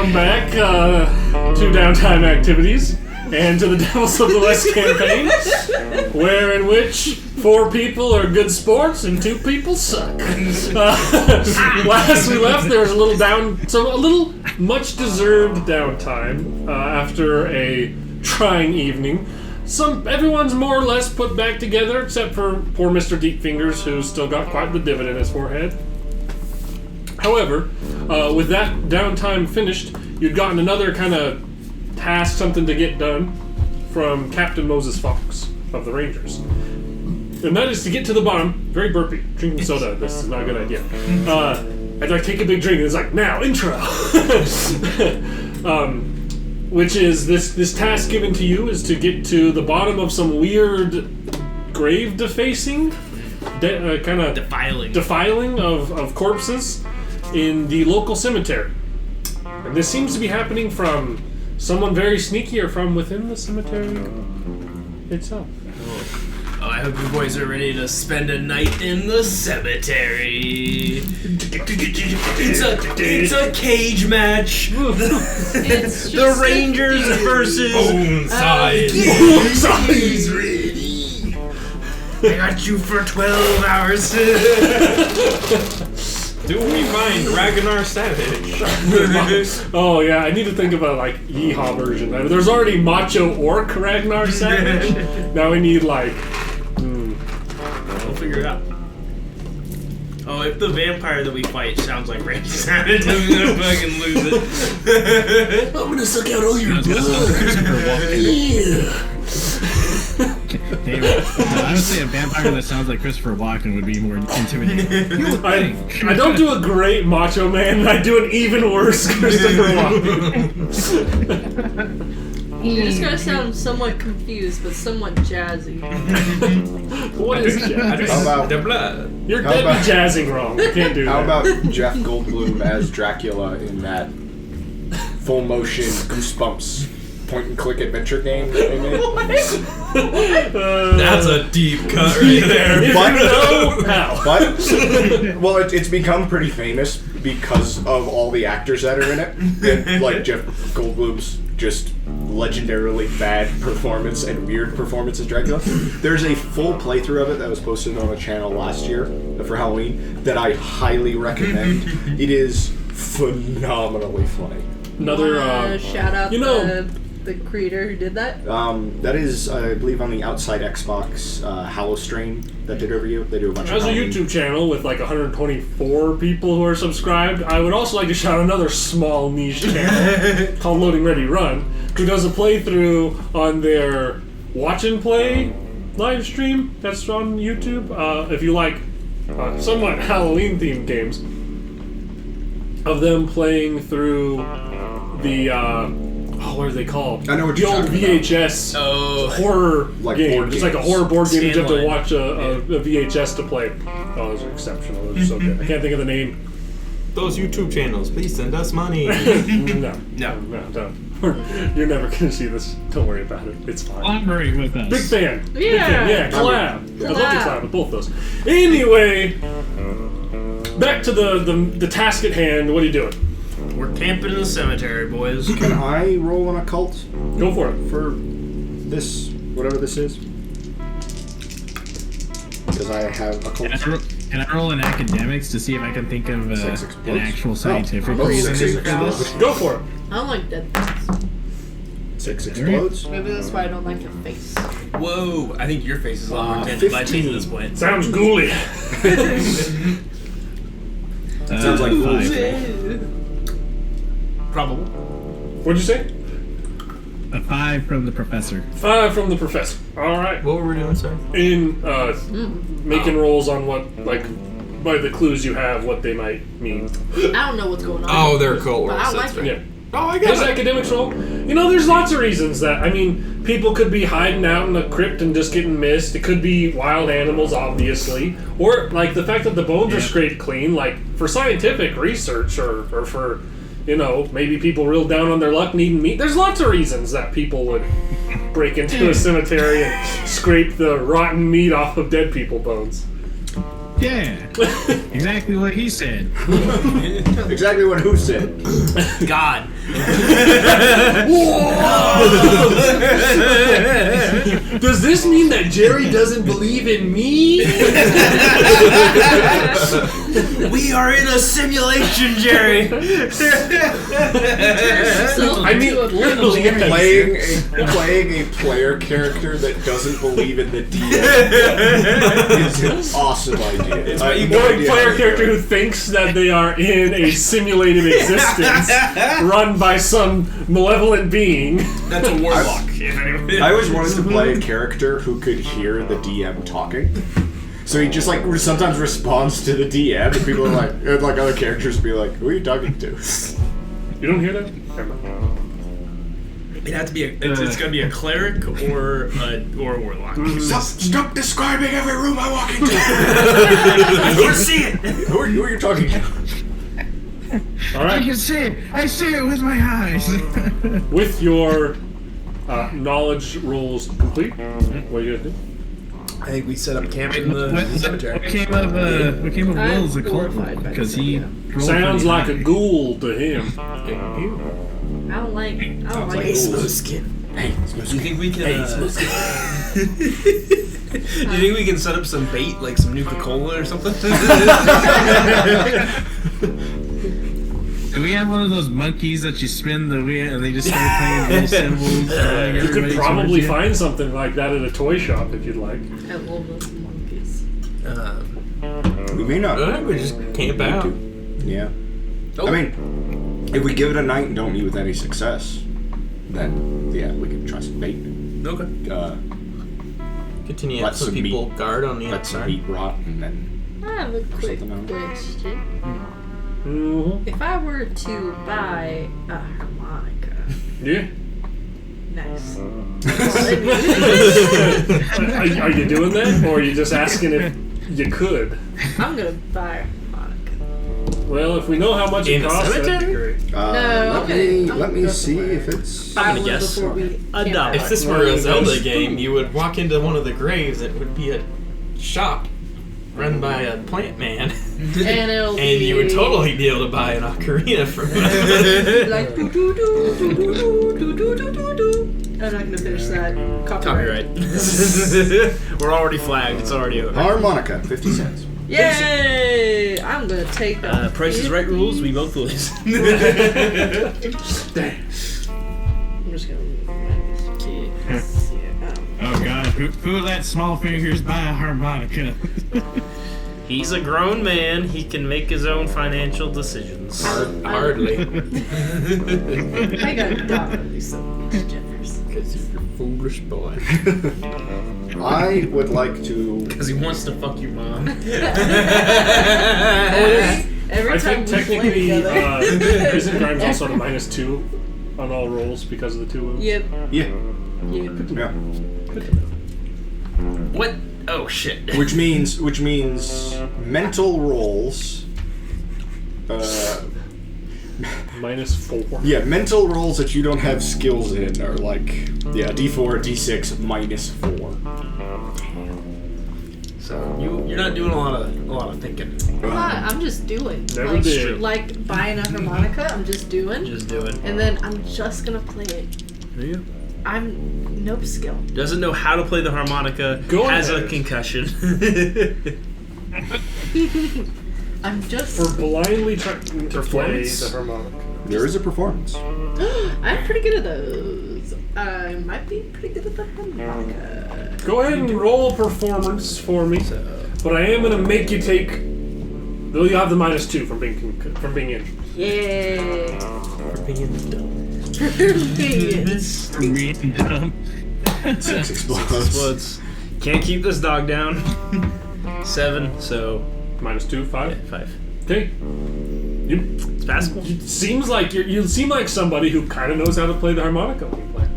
Welcome back to Downtime Activities and to the Devils of the West campaign, where in which 4 people are good sports and 2 people suck. Last we left, there was a little much-deserved downtime after a trying evening. Everyone's more or less put back together, except for poor Mr. Deep Fingers, who's still got quite the divot in his forehead. However, with that downtime finished, you'd gotten another kind of task, something to get done, from Captain Moses Fox of the Rangers. And that is to get to the bottom, very burpy, drinking soda, this is not a good idea. I'd like take a big drink, and it's like, now, intro! Which is, this task given to you is to get to the bottom of some weird grave defacing, kind of defiling of corpses in the local cemetery. And this seems to be happening from someone very sneaky or from within the cemetery itself. Oh, I hope you boys are ready to spend a night in the cemetery. It's a cage match. The Rangers versus Bone Size. He's ready. I got you for 12 hours. Do we find Ragnar Savage? Oh yeah, I need to think of a yeehaw version. There's already Macho Orc Ragnar Savage. Now we need We'll figure it out. Oh, if the vampire that we fight sounds like Randy Savage, I'm gonna fucking lose it. I'm gonna suck out all your blood. Yeah. Hey, I would say a vampire that sounds like Christopher Walken would be more intimidating. I don't do a great Macho Man, and I do an even worse Christopher Walken. You're just gonna sound somewhat confused, but somewhat jazzy. What is jazz? How about the blood? You're dead and jazzing wrong. You can't do that. How about Jeff Goldblum as Dracula in that full motion Goosebumps point and click adventure game that they made? That's a deep cut right there. But well, it's become pretty famous because of all the actors that are in it. And, like Jeff Goldblum's just legendarily bad performance and weird performance as Dracula. There's a full playthrough of it that was posted on a channel last year for Halloween that I highly recommend. It is phenomenally funny. Another shout out the creator who did that. That is, I believe, on the Outside Xbox Hallowstrain that did over you. They do a bunch of As a YouTube channel with 124 people who are subscribed, I would also like to shout another small niche channel called Loading Ready Run, who does a playthrough on their Watch and Play live stream that's on YouTube. If you like somewhat Halloween themed games, of them playing through the what are they called? I know what the you're old talking VHS horror game. It's like a horror board game. You have to watch a VHS to play. Oh, those are exceptional. Those are so good. I can't think of the name. Those YouTube channels, please send us money. No. You're never going to see this. Don't worry about it. It's fine. Collaborate with us. Big fan. Yeah. Big fan. Yeah, collab. I'd love to collab with both those. Anyway, back to the task at hand. What are you doing? We're camping in the cemetery, boys. Can I roll an occult Go for it. for this, whatever this is? Because I have occult. Can I roll in academics to see if I can think of an actual scientific reason for this? Go for it. I don't like dead things. 6 explodes. Maybe that's why I don't like your face. Whoa, I think your face is a lot more intense by 15. at this point. Sounds ghouly. Sounds like ghouls. 5. Probable. What'd you say? A 5 from the professor. 5 from the professor. All right. What were we doing, sir? In making rolls on what, by the clues you have, what they might mean. I don't know what's going on. Oh, they're occult But I rolls. don't That's like right. Yeah. Oh, I His got it. academics roll. There's lots of reasons that. People could be hiding out in a crypt and just getting missed. It could be wild animals, obviously. Or, the fact that the bones are scraped clean, for scientific research or for, maybe people real down on their luck needing meat. There's lots of reasons that people would break into a cemetery and scrape the rotten meat off of dead people bones. Yeah, exactly what he said. Exactly what who said. God, Does this mean that Jerry doesn't believe in me? We are in a simulation, Jerry. I mean, literally, playing a player character that doesn't believe in the DM is an awesome idea. It's what you or a player character who thinks that they are in a simulated existence run by some malevolent being. That's a warlock. I always wanted to play a character who could hear the DM talking. So he just like sometimes responds to the DM, and people are like, and like other characters be like, "Who are you talking to?" You don't hear that? Never mind. It has to be it's gonna be a cleric or a warlock. Stop describing every room I walk into. Let's see it. Who are you talking to? All right. I can see it. I see it with my eyes. With your knowledge rolls complete, what are you gonna do? I think we set up camp in the cemetery. What came of Will's occult? Because he Sounds like a ghoul to him. I don't like Smooth skin. Hey, Do you think we can? Do you think we can set up some bait, like some Nuka-Cola or something? Do we have one of those monkeys that you spin the wheel and they just start playing little symbols? You could probably find something like that at a toy shop if you'd like. I love those monkeys. we may not. We just camp out. Yeah. Oh. I mean, if we give it a night and don't meet with any success, then yeah, we can try some bait. Okay. Continue to Let have some some people guard on the Let some outside. meat rot, and then I have a quick something else. question. Mm-hmm. If I were to buy a harmonica, Yeah. nice. Are you doing that, or are you just asking if you could? I'm gonna buy a harmonica. Well, if we know how much it In the costs, that'd be cemetery? great. let me see if it's. Buy gonna one guess before we $1. camp out. If this were a Zelda game, you would walk into one of the graves. It would be a shop run by a plant man, and it'll and you would totally be able to buy an ocarina from him. like do do do do do do do do do do. I'm not gonna finish that. Copyright. We're already flagged. It's already over. Harmonica, 50 cents. Yay! I'm gonna take that. Price is Right rules. We both lose. I'm just gonna. Oh god, who let small fingers buy a harmonica? He's a grown man. He can make his own financial decisions. Hardly. I gotta dock these Jeffers. Because you're a foolish boy. I would like to. Because he wants to fuck your mom. Every I time think we play technically, together. Prison Crime's also at a -2 on all rolls because of the 2 wounds. Yep. Yeah. Yep. Yeah. What? Oh shit. Which means mental rolls. -4. Yeah, mental rolls that you don't have skills in are like D4, D6, -4. So you're not doing a lot of thinking. I'm just doing. Never like, did. like buying a harmonica, I'm just doing. Just doing. And then I'm just gonna play it. I'm no skill. Doesn't know how to play the harmonica. Go has ahead. a concussion. I'm just. For blindly trying to play Performance? the harmonica. There is a performance. I'm pretty good at those. I might be pretty good at the harmonica. Go ahead and roll a performance for me. But I am gonna make you take. Though you have the -2 from being in. Yeah. For being dumb. Being dumb. 6 explodes. Explodes. Can't keep this dog down. 7. So -2, 5. 5. Okay. It's passable. You seems like you seem like somebody who kind of knows how to play the harmonica when you play.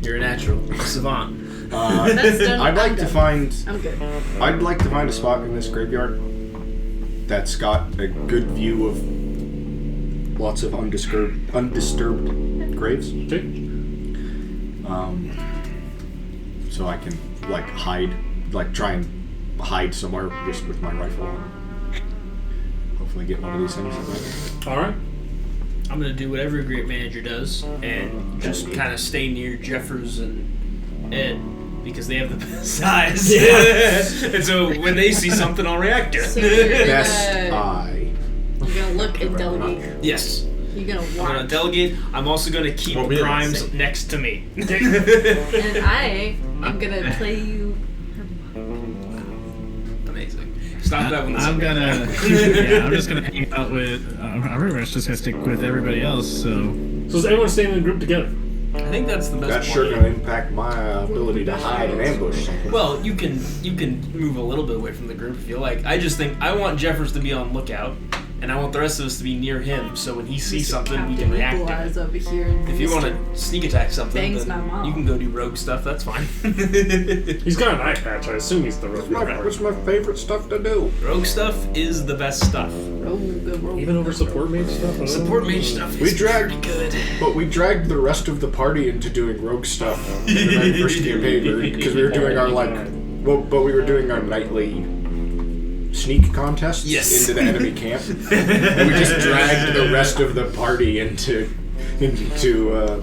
You're a natural savant. That's done. I'd like to find. I'm good. I'd like to find a spot in this graveyard that's got a good view of lots of undisturbed graves. Okay. So I can try and hide somewhere just with my rifle and hopefully get one of these things. All right. I'm gonna do what every great manager does and just kind of stay near Jeffers and Ed because they have the best eyes. And so when they see something, I'll react to it. So you're Best gonna, eye. you're gonna look and delegate. Yes. You're gonna I'm gonna watch. delegate. I'm also gonna keep Won't be the Grimes same. next to me. And I am gonna play you. Amazing. Stop that one. I'm gonna. Yeah, I'm just gonna hang out with. Everyone's just gonna stick with everybody else. So So is everyone staying in a group together? I think that's the best That's plan. sure going to impact my ability to hide and ambush. Well, you can move a little bit away from the group if you like. I just think I want Jeffers to be on lookout, and I want the rest of us to be near him. So when he sees something, we can react to Equalize it. over here. And If you want to sneak attack something, Bangs then my mom. you can go do rogue stuff. That's fine. He's got an eye patch. I assume he's the rogue. What's my favorite stuff to do? Rogue stuff is the best stuff. rogue. Even over support mage stuff. Support mage stuff We is dragged- pretty good. But we dragged the rest of the party into doing rogue stuff in the very first campaign because we were doing our but we were doing our nightly sneak contests Yes. into the enemy camp, and we just dragged the rest of the party into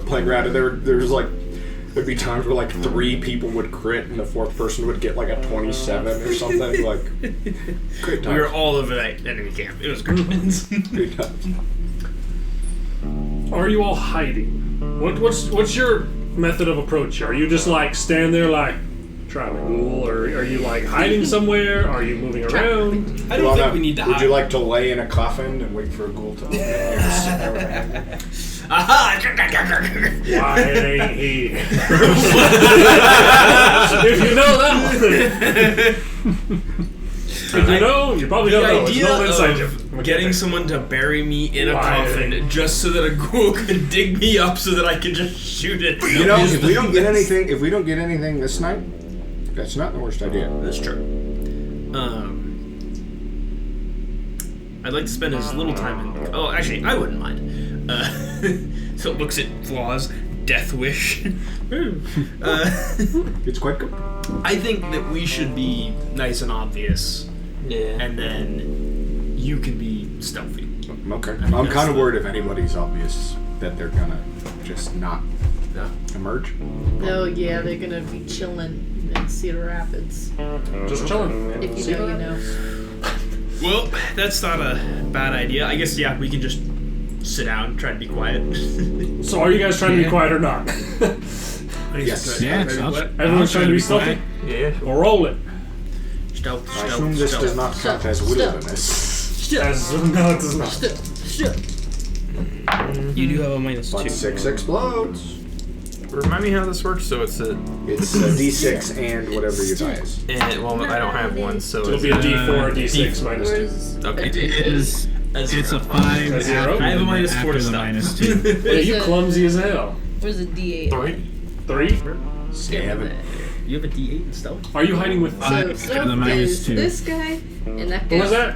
playing around. And there'd be times where like 3 people would crit and the 4th person would get like a 27 or something. Like, great times. We were all over that enemy camp. It was great. Great times. Are you all hiding? What's your method of approach? Are you just like stand there like trying to ghoul, or are you like hiding somewhere? Are you moving around? I don't think we need to hide. Would you like to lay in a coffin and wait for a ghoul to open it? Or just sit there with Aha! Why ain't he? If you know that one. If you know, you probably don't know. It's idea no inside of joke. getting someone to bury me in a Why? coffin just so that a ghoul could dig me up so that I could just shoot it. You know, if we don't get anything this night, that's not the worst idea. That's true. I'd like to spend as little time in. Oh, actually, I wouldn't mind. So it looks at flaws. Death wish. It's quite good. I think that we should be nice and obvious, Yeah. and then you can be stealthy. Okay. think I'm that's kind of the- worried if anybody's obvious that they're gonna just not Yeah. emerge. Oh yeah, they're gonna be chilling in Cedar Rapids. Just chilling. If you know, you know. Well, that's not a bad idea. I guess we can just sit down, try to be quiet. So are you guys trying to be quiet or not? Yes. yeah, Everyone's trying to be stealthy? Yeah. Or roll it. Stealth, I assume this does not count as wilderness. No, it does not. You do have a -2. But 6 explodes. Remind me how this works. So it's a It's a D6 and whatever your die is. well, I don't have one, so It'll it's be a D4 or D6 minus 2. okay. it is. It's a 5 A zero? after I have a the- -4 after to the stop. -2. Yeah, you clumsy as hell. Where's the D8? 3. 3? Seven. You have a D8 in stealth? Are you hiding with... So After the stealth is -2. this guy and that guy. What was that?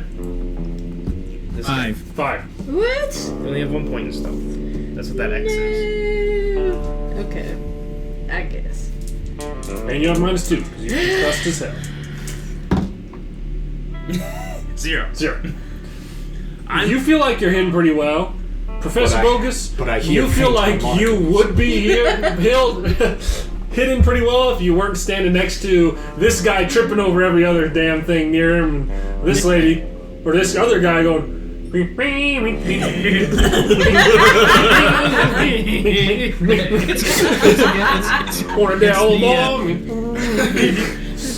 This guy. 5. 5. What? You only have 1 point in stealth. That's what that X is. No. Okay. I guess. And you have -2, because you trust as hell. 0. 0. You feel like you're hidden pretty well. Professor Bogus, but I hear you feel faint like you would be hidden pretty well if you weren't standing next to this guy tripping over every other damn thing near him, this lady, or this other guy going... Or down long.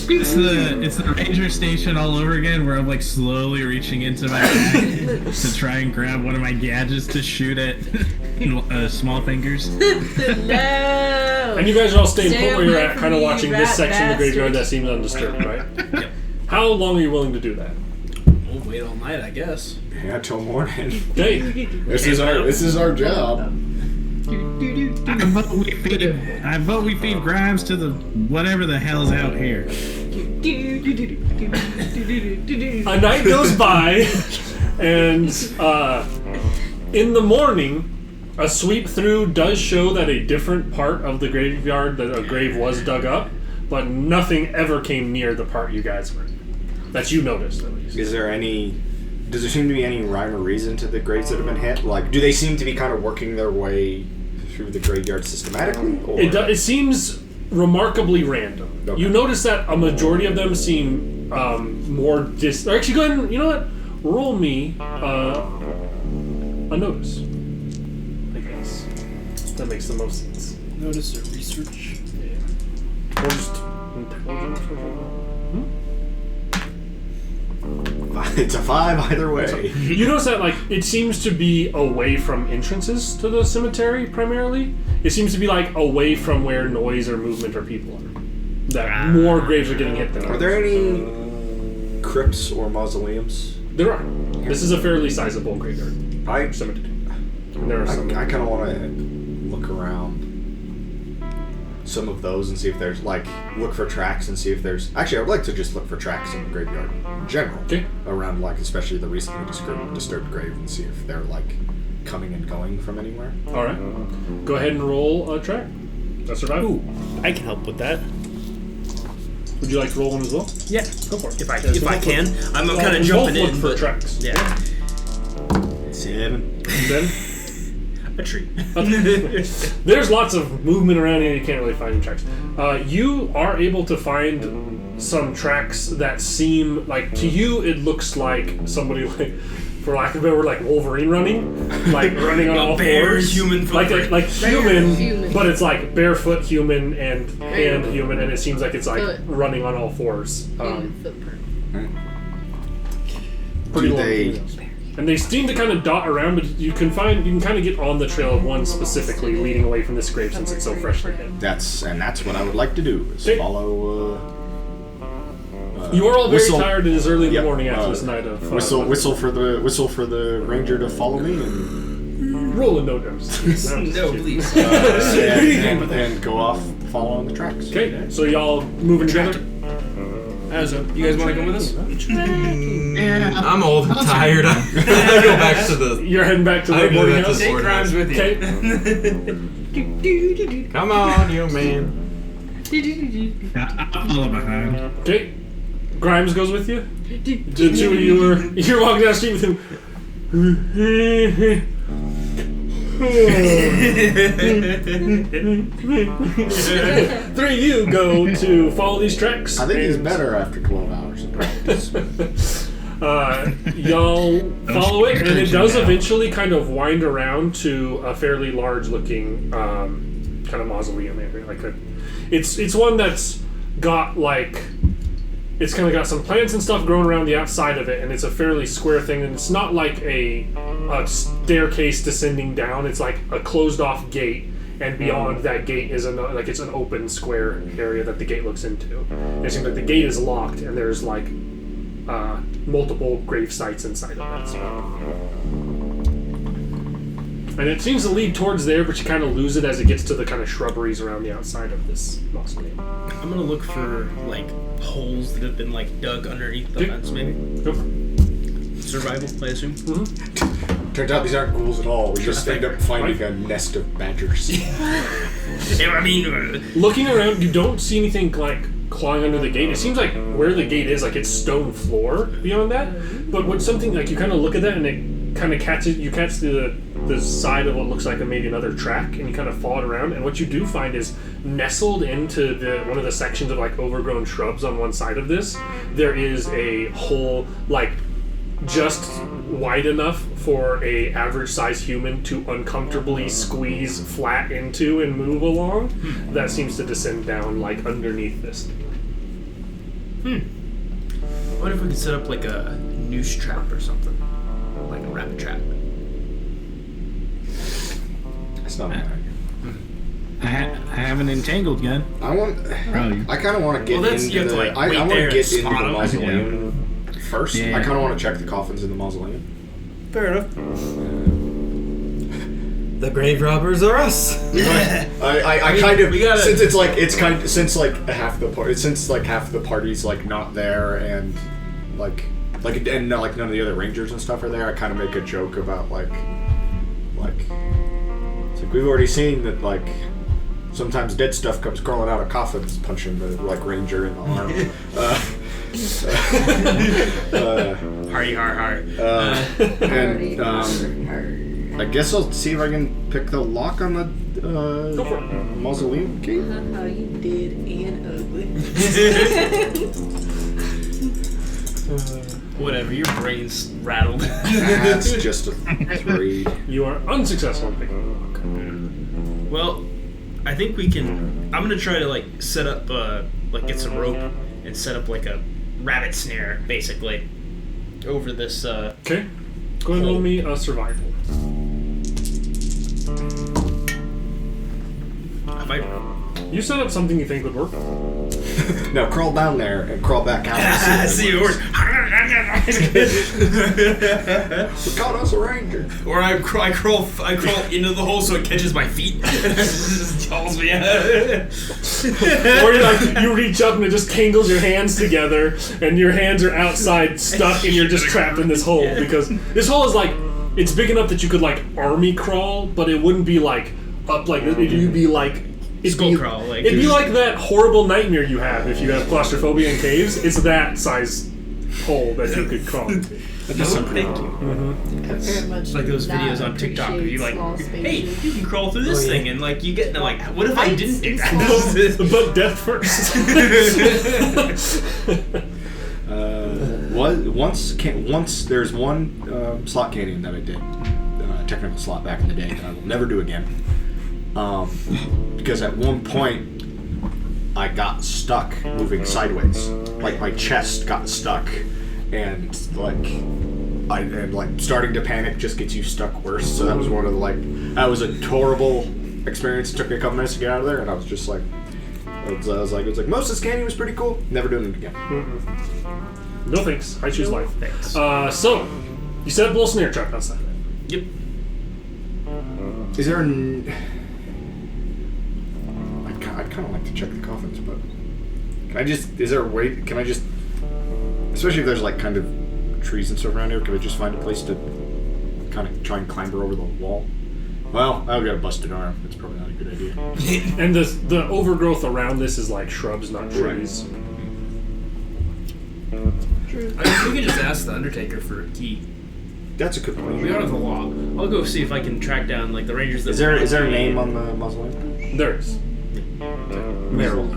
It's the ranger station all over again, where I'm like slowly reaching into my bag to try and grab one of my gadgets to shoot at small fingers. No. And you guys are all staying Stay put where you're away at, from kind of me, watching this rat section of the graveyard that bastard. seems undisturbed, right? Yep. How long are you willing to do that? We'll wait all night, I guess. Yeah, till morning. Okay. This is our job. I vote we feed Grimes to the whatever the hell's out here. A night goes by, and in the morning, a sweep through does show that a different part of the graveyard, that a grave was dug up, but nothing ever came near the part you guys were in. That you noticed, at least. Is there any Does there seem to be any rhyme or reason to the graves that have been hit? Like, do they seem to be kind of working their way through the graveyard systematically? Or? It seems remarkably random. Okay. You notice that a majority of them seem more actually, go ahead and, you know what? Roll me a notice. I guess. That makes the most sense. Notice or research. Yeah. Or just intelligence or something. It's a 5 either way. You notice that, like, it seems to be away from entrances to the cemetery, primarily. It seems to be, like, away from where noise or movement or people are. That more graves are getting hit than others. Are there any crypts or mausoleums? There are. This is a fairly sizable graveyard. Cemetery. And there are some. I kind of want to look around some of those and see if there's, like, look for tracks and see if there's... Actually, I would like to just look for tracks in the graveyard in general. Okay. Around, like, especially the recently disturbed grave and see if they're, like, coming and going from anywhere. Alright. Go ahead and roll a track. A survival. Ooh, I can help with that. Would you like to roll one as well? Yeah, Go for it. if I can. I'm kind of we jumping both look in, for but tracks. yeah. 7. Then A tree. there's lots of movement around here. You can't really find any tracks. You are able to find some tracks that seem like, to you, it looks like somebody, like, for lack of a better word, like Wolverine running, like running on all fours, human like footprint. Human. but it's like barefoot human and human, and it seems like it's like Foot. running on all fours. Human footprint. Pretty Do long they- fingernails. And they seem to kind of dot around, but you can kind of get on the trail of one specifically leading away from this grave since it's so freshly hit. That's what I would like to do, is Okay. follow... You are all very whistle- tired. It is early in the Yep, morning after this night of whistle for the ranger to follow me and, roll a no-dose. No, please. and go off following the tracks. Okay, so y'all moving together? You guys want to go with us? I'm old and tired. I'm gonna go back to the. You're heading back to I the go boarding back to house? the Take boarding crimes house. with you. Okay. Come on, you man. I'll follow behind. Okay. Grimes goes with you? The two of you you're walking down the street with him. Three of you go to follow these tracks. I think he's and, better after 12 hours of practice. Y'all follow it, and it does eventually kind of wind around to a fairly large-looking kind of mausoleum area. It's one that's got like. It's kind of got some plants and stuff growing around the outside of it, and it's a fairly square thing, and it's not like a staircase descending down. It's like a closed-off gate, and beyond that gate is it's an open square area that the gate looks into. And it seems like the gate is locked, and there's like multiple grave sites inside of that. And it seems to lead towards there, but you kind of lose it as it gets to the kind of shrubberies around the outside of this mausoleum. I'm gonna look for like holes that have been like dug underneath the Okay. fence, maybe. Go for it. Survival, I assume. Turns out these aren't ghouls at all. We just end up finding a nest of badgers. Yeah, I mean, Looking around, you don't see anything like clawing under the gate. It seems like where the gate is, like it's stone floor beyond that. But when something like you kind of look at that and it kind of catches you catch the side of what looks like maybe another track, and you kind of follow it around. And what you do find is nestled into one of the sections of like overgrown shrubs on one side of this, there is a hole like just wide enough for a average sized human to uncomfortably squeeze flat into and move along. That seems to descend down like underneath this. what if we could set up like a noose trap or something, like a rabbit trap? That's not bad. I have an entangled gun. I kind of want to get Well, that's- you into have to, the. like, I wait want there to and get into spot the 'em. mausoleum first. Yeah. I kind of want to check the coffins in the mausoleum. Fair enough. The grave robbers are us. I kind of we gotta- since half the party's like not there and and like none of the other rangers and stuff are there. I kind of make a joke about like it's like we've already seen that like sometimes dead stuff comes crawling out of coffins, punching the like ranger in the arm. Hardy har. And I guess I'll see if I can pick the lock on the Go for it. mausoleum gate. How you did and ugly. Whatever, your brain's rattled. That's just a 3. You are unsuccessful in picking the lock. Well, I think we can. I'm gonna try to like set up, get some rope and set up like a rabbit snare, basically, over this. Okay. Go ahead and roll me a survival. Have I? You set up something you think would work. Now crawl down there and crawl back out. See yours. We caught us a ranger. Or I crawl into the hole so it catches my feet and just calls me out. Or you reach up and it just tangles your hands together, and your hands are outside stuck, and you're just trapped in this hole because this hole is like it's big enough that you could like army crawl, but it wouldn't be like up like you'd be like. Skull crawl, like it'd be like that horrible nightmare you have if you have claustrophobia in caves. It's that size hole that you could crawl into. Thank you. Very much It's like those videos on TikTok where you like, hey, you can crawl through this thing, and like you get into like, what if I didn't do that? But death first. Once there's one slot canyon that I did, technical slot back in the day that I will never do again. Because at one point I got stuck moving sideways, like my chest got stuck, and starting to panic just gets you stuck worse. So that was one of the that was a horrible experience. It took me a couple minutes to get out of there, and I was just like, it was like most of this canyon was pretty cool. Never doing it again. No thanks. I choose life. Thanks. So you set up a little snare trap outside. Yep. Is there I'd kind of like to check the coffins, but is there a way, especially if there's like kind of trees and stuff around here, can I just find a place to kind of try and clamber over the wall? Well, I've got a busted arm. It's probably not a good idea. And the overgrowth around this is like shrubs, not trees. True. I mean, we could just ask the Undertaker for a key. That's a good point. We don't have the law. I'll go see if I can track down like the rangers that. Is there a name on the mausoleum? There is. Meryl.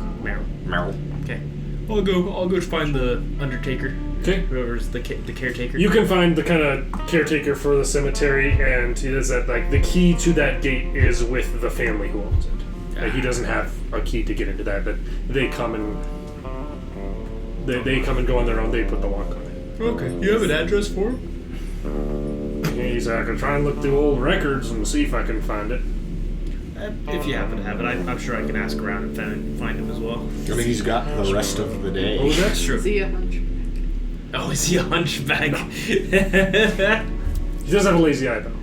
Meryl. Okay. I'll go find the Undertaker. Okay. Whoever's the caretaker. You can find the kind of caretaker for the cemetery, and he does that. Like the key to that gate is with the family who owns it. Like, he doesn't have a key to get into that, but they come and they come and go on their own. They put the lock on it. Okay. You have an address for him? He's I can try and look through old records and see if I can find it. If you happen to have it, I'm sure I can ask around and find him as well. I mean, he's got the rest of the day. Oh, that's true. Is he a hunch? Oh, is he a hunchback? He does have a lazy eye though.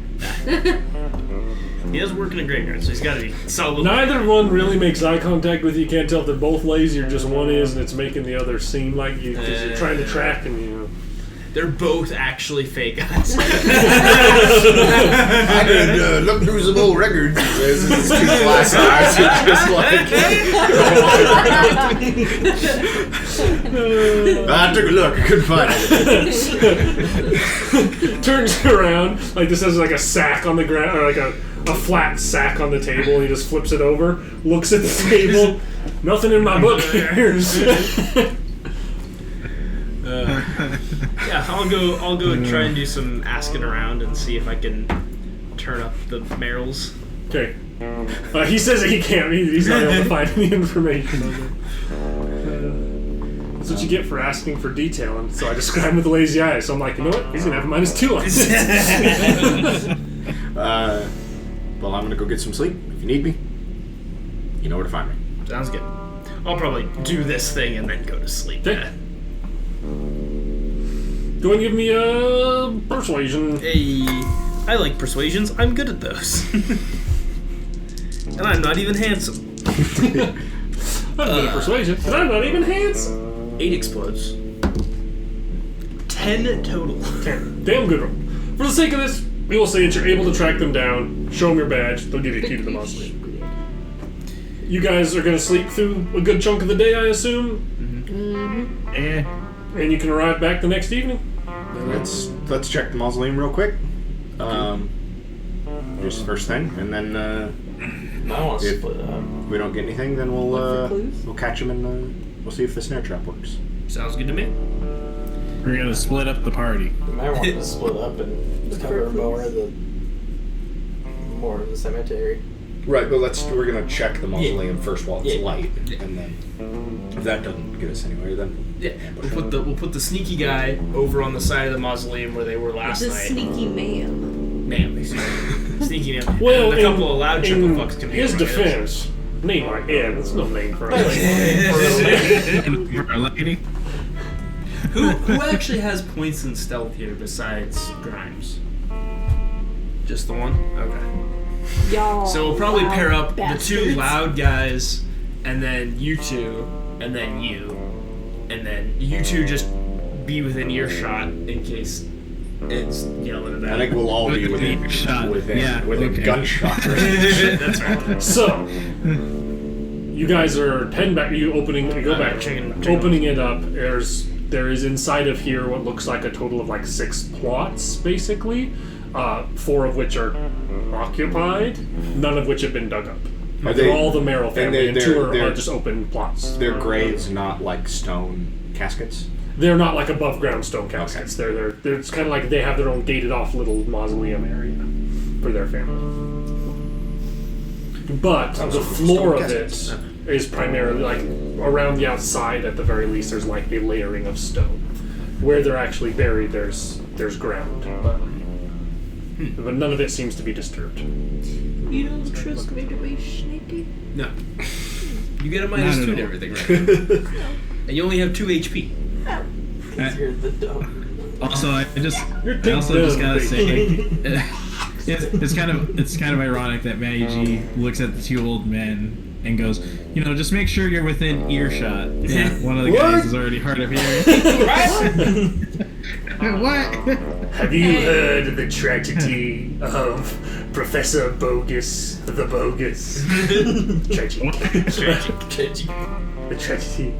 He does work in a graveyard, so he's got to be solid. Neither one really makes eye contact with you. You can't tell if they're both lazy or just one is, and it's making the other seem like you because you're trying to track and you. They're both actually fake eyes. I could look through some old records. There's these two glass eyes just I took a look. I couldn't find it. Turns around like this has like a sack on the ground or like a flat sack on the table. And he just flips it over, looks at the table. Nothing in my book here. Yeah, I'll go and try and do some asking around and see if I can turn up the Merrills. Okay. He says that he can't. He's not able to find any information on it. That's what you get for asking for detail. And so I described him with the lazy eye. So I'm like, you know what? He's gonna have a -2 on this. Well, I'm gonna go get some sleep. If you need me, you know where to find me. Sounds good. I'll probably do this thing and then go to sleep. Okay. Go and give me a persuasion. Hey, I like persuasions. I'm good at those. And I'm not even handsome. I'm good at persuasion, and I'm not even handsome. 8 explodes. 10 total. 10. Damn good roll. For the sake of this, we will say that you're able to track them down, show them your badge, they'll give you a key to the mausoleum. You guys are going to sleep through a good chunk of the day, I assume? Eh. and you can arrive back the next evening. Let's check the mausoleum real quick. Just first thing, and then I want to if split up. we don't get anything, then Look for we'll clues? catch him and we'll see if the snare trap works. Sounds good to me. We're gonna split up the party. We might want to split up and Look cover for more of the cemetery. Right, but we're gonna check the mausoleum first while it's Yeah. light, Yeah. and then if that doesn't get us anywhere, then Yeah, we'll put the sneaky guy over on the side of the mausoleum where they were last The night. sneaky man. Man, sneaky man. Well, and a couple of loud chuckle in fucks can be his around it. defense, name like that's no name for us. For a lady. Who actually has points in stealth here besides Grimes? Just the one? Okay. Y'all. So we'll probably loud pair up bastards. the two loud guys, and then you two, and then you, and then you two just be within earshot in case it's yelling about. I think we'll all be within Earshot. Yeah, within okay. gunshot range. That's right. So, you guys are heading back. You go back, opening it up. There is inside of here what looks like a total of like 6 plots, basically. 4 of which are occupied, none of which have been dug up. Are They're they- all the Merrill family, and they're- 2 are they're- just open plots. Their graves not like stone caskets. They're not like above ground stone caskets. They're it's kind of like they have their own gated off little mausoleum area for their family. But the floor of it is primarily like around the outside. At the very least, there's like a layering of stone. Where they're actually buried, there's ground, but none of it seems to be disturbed. You don't trust me to be sneaky? No. You get a Not -2 at to all. everything, right? And you only have 2 HP. You're the dumb. Also, I You're also dumb, just gotta baby. say, it's kind of ironic that Maggie G looks at the 2 old men and goes, just make sure you're within earshot. Yeah, one of the guys is already hard of hearing. What? Have you heard of the tragedy of Professor Bogus the Bogus? Tragedy. The tragedy.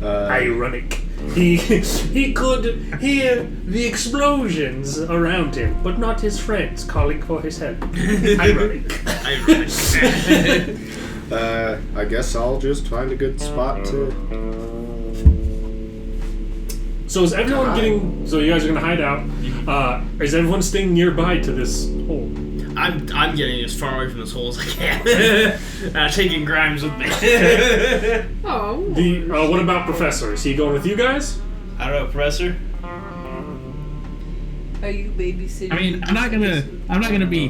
Ironic. He could hear the explosions around him, but not his friends calling for his help. Ironic. I guess I'll just find a good spot to. So is everyone getting? So you guys are gonna hide out. Is everyone staying nearby to this hole? I'm getting as far away from this hole as I can. Taking Grimes with me. Oh. What about Professor? Is he going with you guys? I don't know, Professor. Are you babysitting? I mean, I'm not gonna be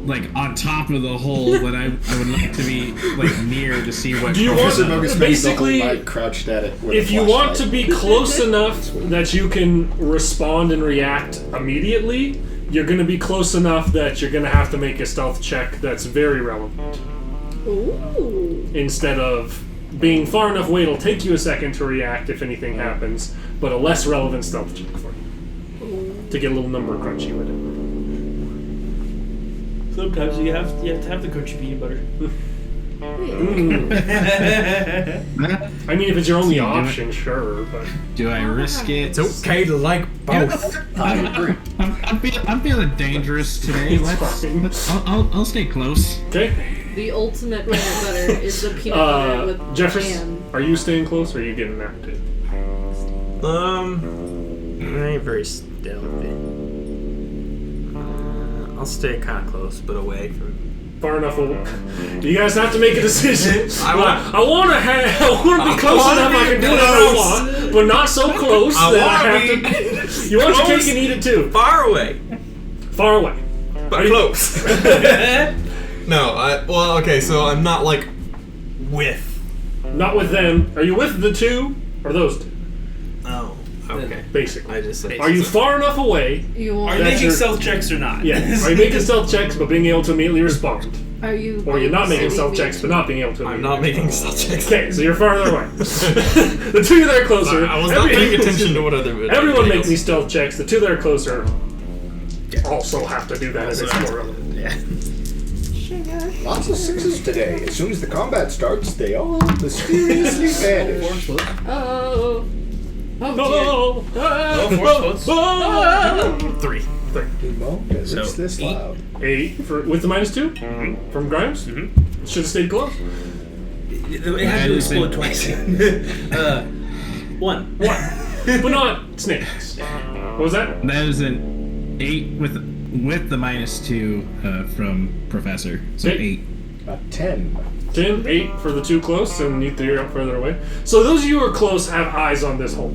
like on top of the hole, but I would like to be like near to see what. Do you want Professor Bogus spends the whole basically? night crouched at it with If a you want to flashlight. be close enough that you can respond and react immediately, you're going to be close enough that you're going to have to make a stealth check that's very relevant. Ooh. Instead of being far enough away, it'll take you a second to react if anything happens, but a less relevant stealth check for you. To get a little number crunchy with it. Sometimes you have to have the crunchy peanut butter. I mean, if it's your only Do it. option, sure, but... Do I risk it? It's okay to like both. I'm feeling dangerous today. I'll stay close. Okay. The ultimate peanut butter is the peanut butter with Jeffers, jam. are you staying close, or are you getting that too? I ain't very stealthy. I'll stay kind of close, but away from. Far enough away. You guys have to make a decision. I want- I want to be close wanna enough be I can do whatever I want, but not so close I that I wanna have be to... You want your close. cake and eat it too. Far away, Far away. but Are you- close. No, okay, so I'm not like with. Not with them. Are you with the 2 or those 2? Oh, okay. Basically. I just said. Are you far enough away? You Are want? you That's making your- stealth checks or not? Yes. Are you making stealth checks but being able to immediately respond? Are you? Or you're not making babysitting stealth me? checks but not being able to I'm immediately not making stealth checks. Okay, so you're farther away. The 2 that are closer. I was not paying attention to what other. Everyone make these stealth checks. The 2 that are closer also have to do that if it's more relevant. Lots of 6s today. As soon as the combat starts, they all mysteriously vanish. Oh. Oh, Three. So this loud. 8 with the -2 from Grimes. Should have stayed close. It had to explode twice. 1. But not snakes. What was that? That is an 8 with the -2 from Professor. So Okay. 8. 10. 10, 8 for the 2 close, and you 3 are up further away. So those of you who are close have eyes on this hole.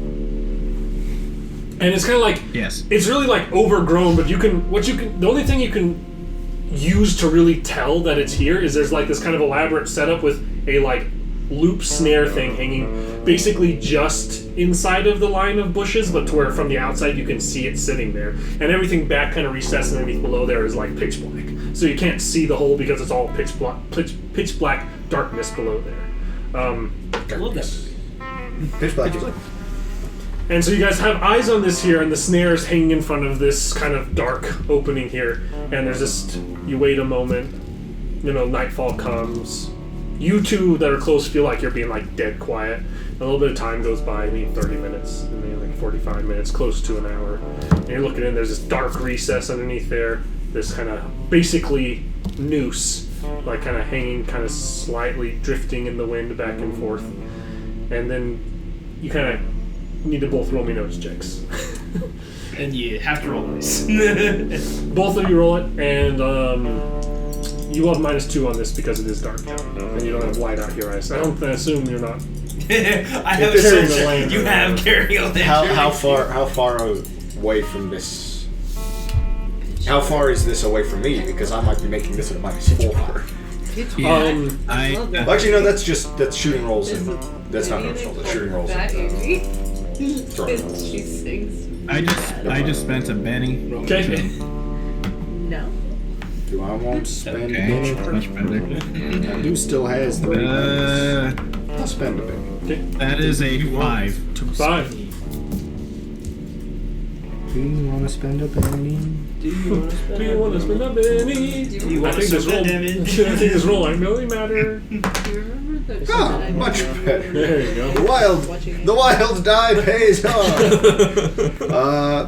And it's kind of like, Yes. it's really like overgrown, but the only thing you can use to really tell that it's here is there's like this kind of elaborate setup with a like loop snare thing hanging basically just inside of the line of bushes, but to where from the outside you can see it sitting there. And everything back kind of recessed underneath below there is like pitch black. So you can't see the hole because it's all pitch black darkness below there. I love that. Pitch black. And so you guys have eyes on this here, and the snare is hanging in front of this kind of dark opening here. And there's just, you wait a moment, nightfall comes. You two that are close feel like you're being like dead quiet. A little bit of time goes by, maybe 30 minutes, maybe like 45 minutes, close to an hour. And you're looking in, there's this dark recess underneath there, this kind of basically noose, like kind of hanging, kind of slightly drifting in the wind back and forth. And then you kind of need to both roll me notice checks. And you have to roll this. Both of you roll it, and you will have -2 on this because it is dark now, and you don't have light out your eyes. I assume you're not. I have carrying such, a lantern. you have carrying a lantern. How far away from this? How far is this away from me? Because I might be making this at -4. Actually, no. That's shooting rolls. That's not notice rolls. That's shooting rolls. She sings. I just spent a Benny. Okay. No. Do I want to spend Okay, a penny? much better. Who still has 3 pennies? I'll spend a penny. Okay. That is a 5. 5. Do you want to spend a penny? Do you want to spend a penny? you I want think to this roll. spend I a penny? think this roll like really matter. Do you remember the Ah, much better. There you go. The wild die pays off.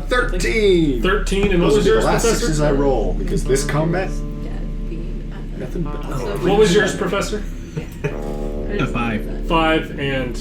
13. 13, and what Those was are the yours, last Professor? 6s I roll because this combat, nothing but. What was yours, Professor? A 5. 5 and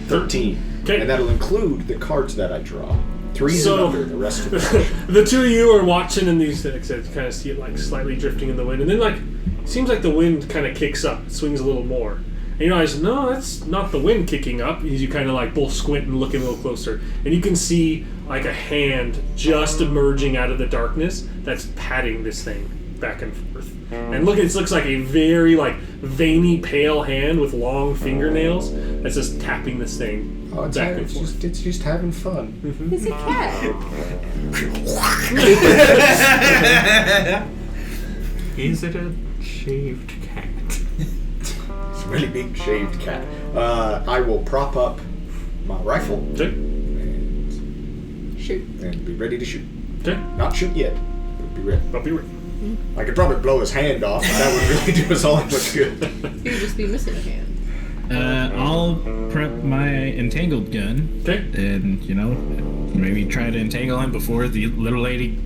13. Okay. And that'll include the cards that I draw. 3 So- and under the rest of the session. The two of you are watching, and these like I said, you kind of see it like slightly drifting in the wind, and then like it seems like the wind kind of kicks up, it swings a little more, and you realize no, that's not the wind kicking up. As you kind of like both squint and look a little closer, and you can see like a hand just emerging out of the darkness that's patting this thing back and forth. And look, it looks like a very like veiny, pale hand with long fingernails that's just tapping this thing. Oh, it's just having fun. It's a cat. Is it a shaved cat? It's a really big shaved cat. I will prop up my rifle Okay. Shoot. and be ready to shoot. Okay. Not shoot yet, but be ready. I'll be ready. I could probably blow his hand off, but that would really do us all much good. You'd just be missing a hand. I'll prep my entangled gun Okay. and, maybe try to entangle him before the little lady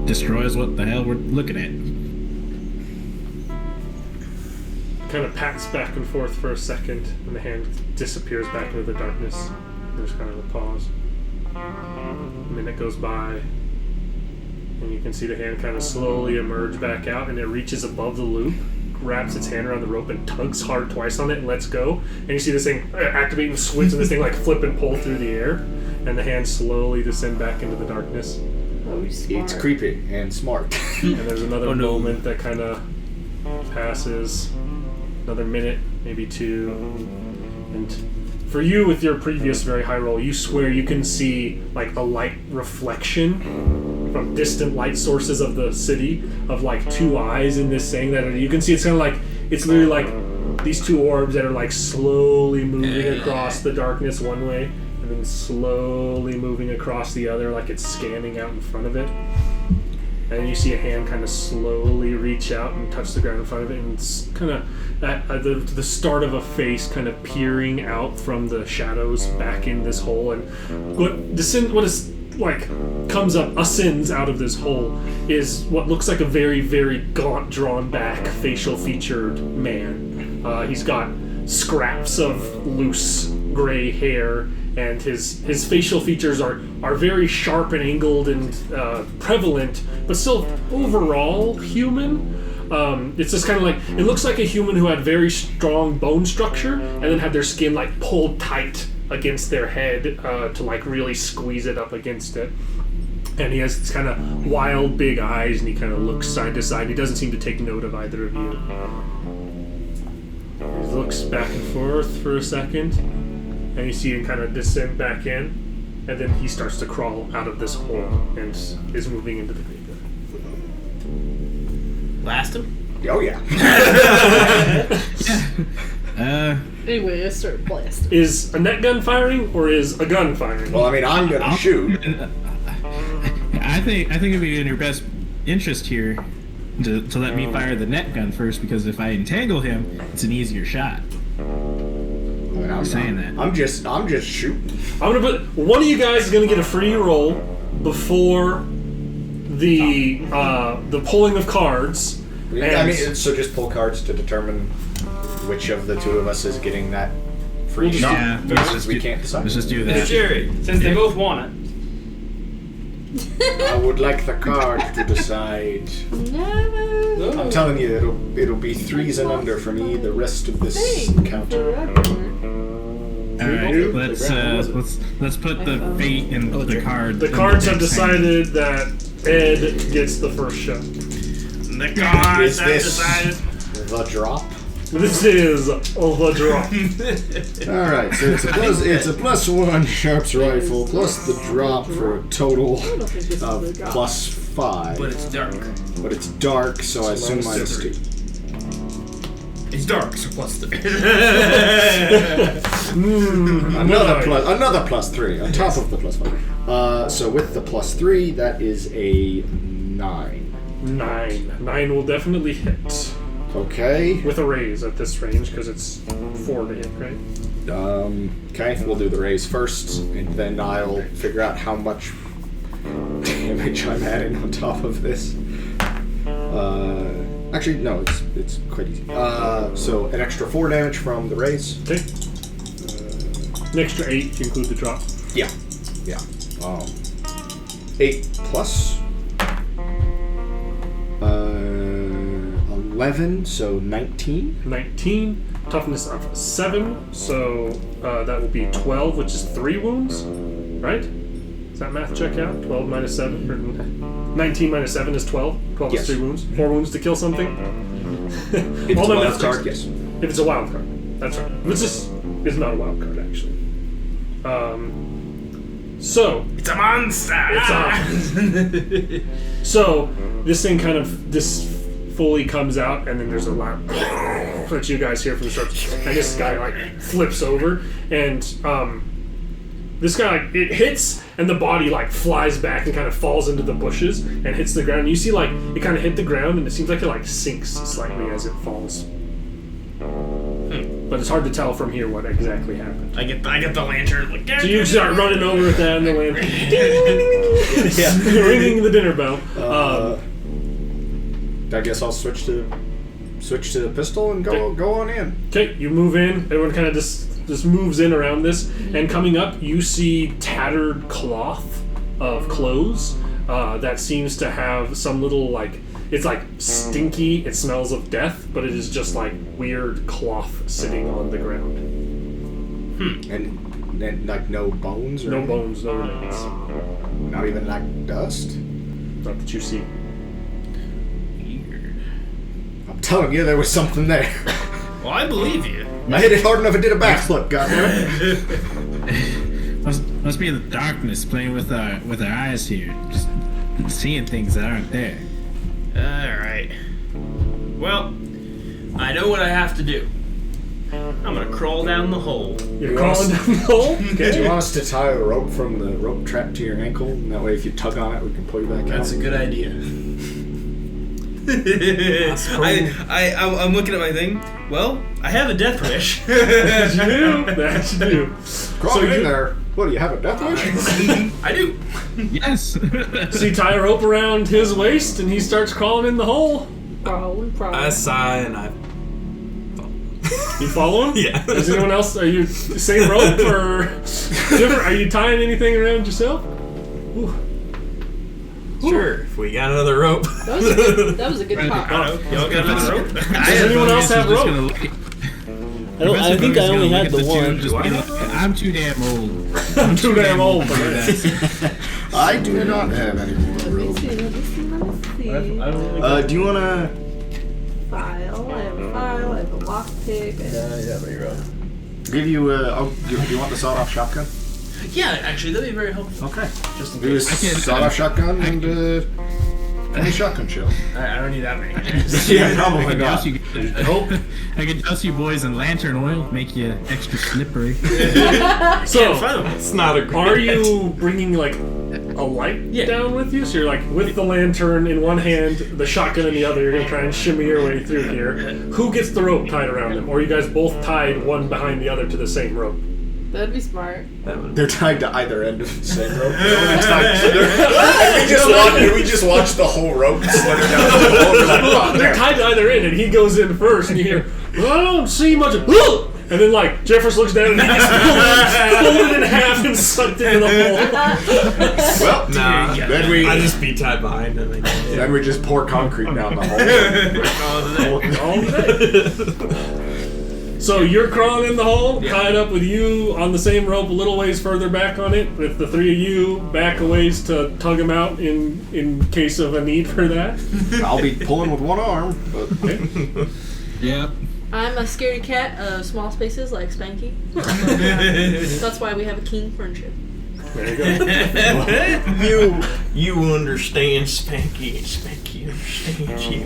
destroys what the hell we're looking at. Kind of pats back and forth for a second, and the hand disappears back into the darkness. There's kind of a pause. A minute goes by, and you can see the hand kind of slowly emerge back out, and it reaches above the loop, wraps its hand around the rope, and tugs hard twice on it and lets go. And you see this thing activate and switch, and this thing like flip and pull through the air, and the hand slowly descend back into the darkness. Oh, he's smart. It's creepy and smart. And there's another Oh, no. moment that kind of passes, another minute, maybe 2, and for you with your previous very high roll, you swear you can see like a light reflection from distant light sources of the city of like 2 eyes in this thing that you can see. It's kind of like it's literally like these 2 orbs that are like slowly moving across the darkness one way and then slowly moving across the other, like it's scanning out in front of it. and you see a hand kind of slowly reach out and touch the ground in front of it, and it's kind of at the start of a face kind of peering out from the shadows back in this hole. And ascends out of this hole is what looks like a very, very gaunt, drawn back, facial featured man. He's got scraps of loose gray hair, and his facial features are very sharp and angled and prevalent, but still overall human. It's just kind of like, it looks like a human who had very strong bone structure and then had their skin like pulled tight against their head to like really squeeze it up against it. And he has this kind of wild big eyes, and he kind of looks side to side. He doesn't seem to take note of either of you. He looks back and forth for a second, and you see him kind of descend back in, and then he starts to crawl out of this hole and is moving into the graveyard. Blast him? Oh yeah. Anyway, I start blasting. Is a net gun firing, or is a gun firing? Well, I mean, I'm gonna shoot. I think it'd be in your best interest here to let me fire the net gun first, because if I entangle him, it's an easier shot. I'm saying that. I'm just shooting. I'm gonna put one of you guys is gonna get a free roll before the pulling of cards. I mean, so just pull cards to determine which of the two of us is getting that free shot. Yeah, We can't decide. let's just do Hey, that. Jerry, since they both want it. I would like the cards to decide. No. I'm telling you, it'll be 3s and under for me the rest of this encounter. All right, let's put the fate in the card. The cards have decided that Ed gets the first shot. The cards Is have this decided. the drop? This is the drop. Alright, so it's a +1 Sharp's rifle plus the drop for a total of +5. But it's dark. But it's dark, so I assume -2. It's dark, so +3. Another +3 on top of the +5. So with the +3, that is a 9. 9 will definitely hit. Okay. With a raise at this range, because it's 4 to hit, right? Okay, we'll do the raise first, and then I'll figure out how much damage I'm adding on top of this. Actually, no, it's quite easy. So an extra 4 damage from the raise. Okay. An extra 8 to include the drop. Yeah. 8 plus 11, so 19. 19. Toughness of 7, so that will be 12, which is 3 wounds, right? Does that math check out? 12 minus 7, or 19 minus 7 is 12. 12 Yes. is 3 wounds. 4 wounds to kill something. If it's a wild card, yes. If it's a wild card, that's right. But this is not a wild card, actually. So It's a monster! So this thing kind of fully comes out, and then there's a loud that you guys hear from the sharps, and this guy like flips over, and this guy like, it hits, and the body like flies back and kind of falls into the bushes and hits the ground. And you see like it kind of hit the ground, and it seems like it like sinks slightly as it falls. But it's hard to tell from here what exactly happened. I get the lantern. Like, So you start running over with that and the lantern. Ringing the dinner bell. I guess I'll switch to the pistol and go on in. Okay, you move in. Everyone kind of just moves in around this. And coming up, you see tattered cloth of clothes that seems to have some little like. It's like stinky, it smells of death, but it is just like weird cloth sitting on the ground. And like no bones or No anything? bones, no remains. Not even like dust? Not that you see. I'm telling you, there was something there. Well, I believe you. I hit it hard enough, it did a backflip, goddammit. Must be the darkness playing with our eyes here, just seeing things that aren't there. Alright. Well, I know what I have to do. I'm gonna crawl down the hole. You're crawling down the hole? Do you want us to tie a rope from the rope trap to your ankle? And that way, if you tug on it, we can pull you back out? That's a good idea. I'm looking at my thing. Well, I have a death wish. That you do. Crawl in there. What do you have a death wish? I do. Yes. So you tie a rope around his waist, and he starts crawling in the hole. Crawling. I sigh and I. You follow him? Yeah. Is anyone else? Are you same rope or different? Are you tying anything around yourself? Ooh. Sure, if we got another rope. That was a good pop. Y'all got another rope? Does anyone else have rope? I think I only had the one. I'm too damn old. I'm too damn old for that. I do not have any more Let me rope. see. Do you wanna? File. I have a file. I have a lockpick. Give you do you want the sawed-off shotgun? Yeah, actually, that'd be very helpful. Okay. Just do a sawed-off shotgun and a shotgun shell. I don't need that many. Yeah, probably not. I can dust you boys in lantern oil, make you extra slippery. So, It's not a. are you bringing like a light down with you? So you're like with the lantern in one hand, the shotgun in the other. You're gonna try and shimmy your way through here. Who gets the rope tied around them, or are you guys both tied one behind the other to the same rope? That'd be smart. They're tied to either end of the same rope. We just watched the whole rope slither down the hole. We're like, oh, They're damn. tied to either end, and he goes in first, and you hear, well, I don't see much of. And then like Jeffers looks down and he gets pulled in half and sucked into the hole. Well, Nah, then we I just be tied behind him. then we just pour concrete down the hole. All day. So you're crawling in the hole, tied up with you on the same rope, a little ways further back on it, with the three of you back a ways to tug him out in case of a need for that. I'll be pulling with one arm. But Yep. I'm a scaredy cat of small spaces like Spanky. That's why we have a keen friendship. There you go. You understand Spanky, and Spanky understands you.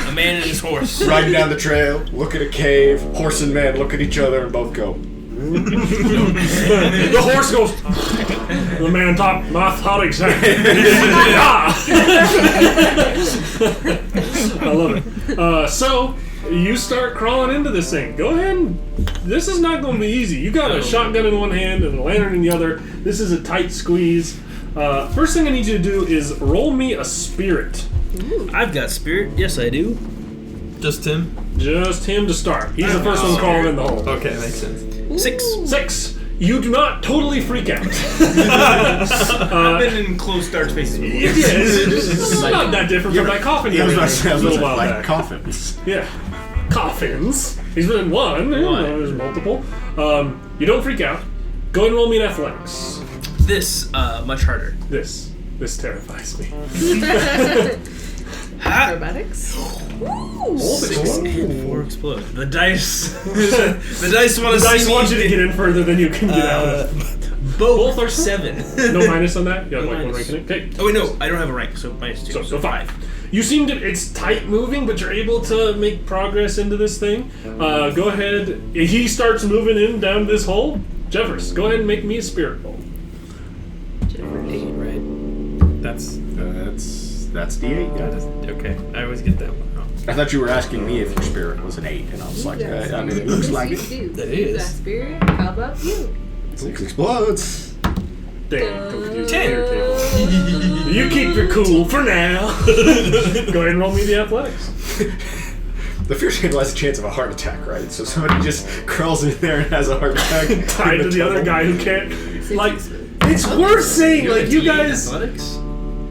A man and his horse. riding down the trail, look at a cave, horse and man look at each other and both go. The horse goes. The man on top. I thought exactly. I love it. So you start crawling into this thing. Go ahead. This is not going to be easy. You got a shotgun in one hand and a lantern in the other. This is a tight squeeze. First thing I need you to do is roll me a spirit. I've got spirit. Yes, I do. Just him? Just him to start. He's the first one crawling in the hole. Okay, makes sense. 6. You do not totally freak out. I've been in closed dark spaces before. It's not that different from that coffin. Yeah, I was you about to say, I a was little about while to say, like back. coffins. Yeah. Coffins. He's been in one. There's multiple. You don't freak out. Go ahead and roll me an athletics. This, much harder. This terrifies me. Acrobatics. Ooh. 6 and 4 explode. The dice. The dice want to Dice see want you me. to get in further than you can get out. Both are 7. No minus on that? You have No like one minus. rank in it? Okay. Oh wait, no, I don't have a rank, so -2. So 5. You seem to, it's tight moving, but you're able to make progress into this thing. Go ahead. He starts moving in down this hole. Jeffers, go ahead and make me a spirit roll. 8, right? That's That's D8. that is okay. I always get that one wrong. I thought you were asking me if your spirit was an 8, and I was like, I mean, it looks like it. That You is. got spirit. How about you? 6 explodes. Damn, don't use 10. your table. You keep your cool for now. Go ahead and roll me the athletics. The fear table has a chance of a heart attack, right? So somebody just crawls in there and has a heart attack. Tied to the other tunnel. guy who can't. Like, it's worth saying. Like, you guys. Athletics?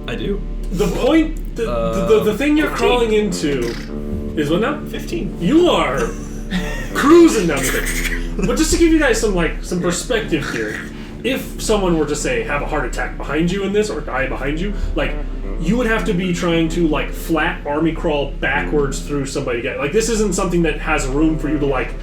I do. The point, the thing you're crawling into is what now? 15. You are cruising down there. But just to give you guys some perspective here, if someone were to say have a heart attack behind you in this or die behind you, like you would have to be trying to like flat army crawl backwards through somebody. Like this isn't something that has room for you to like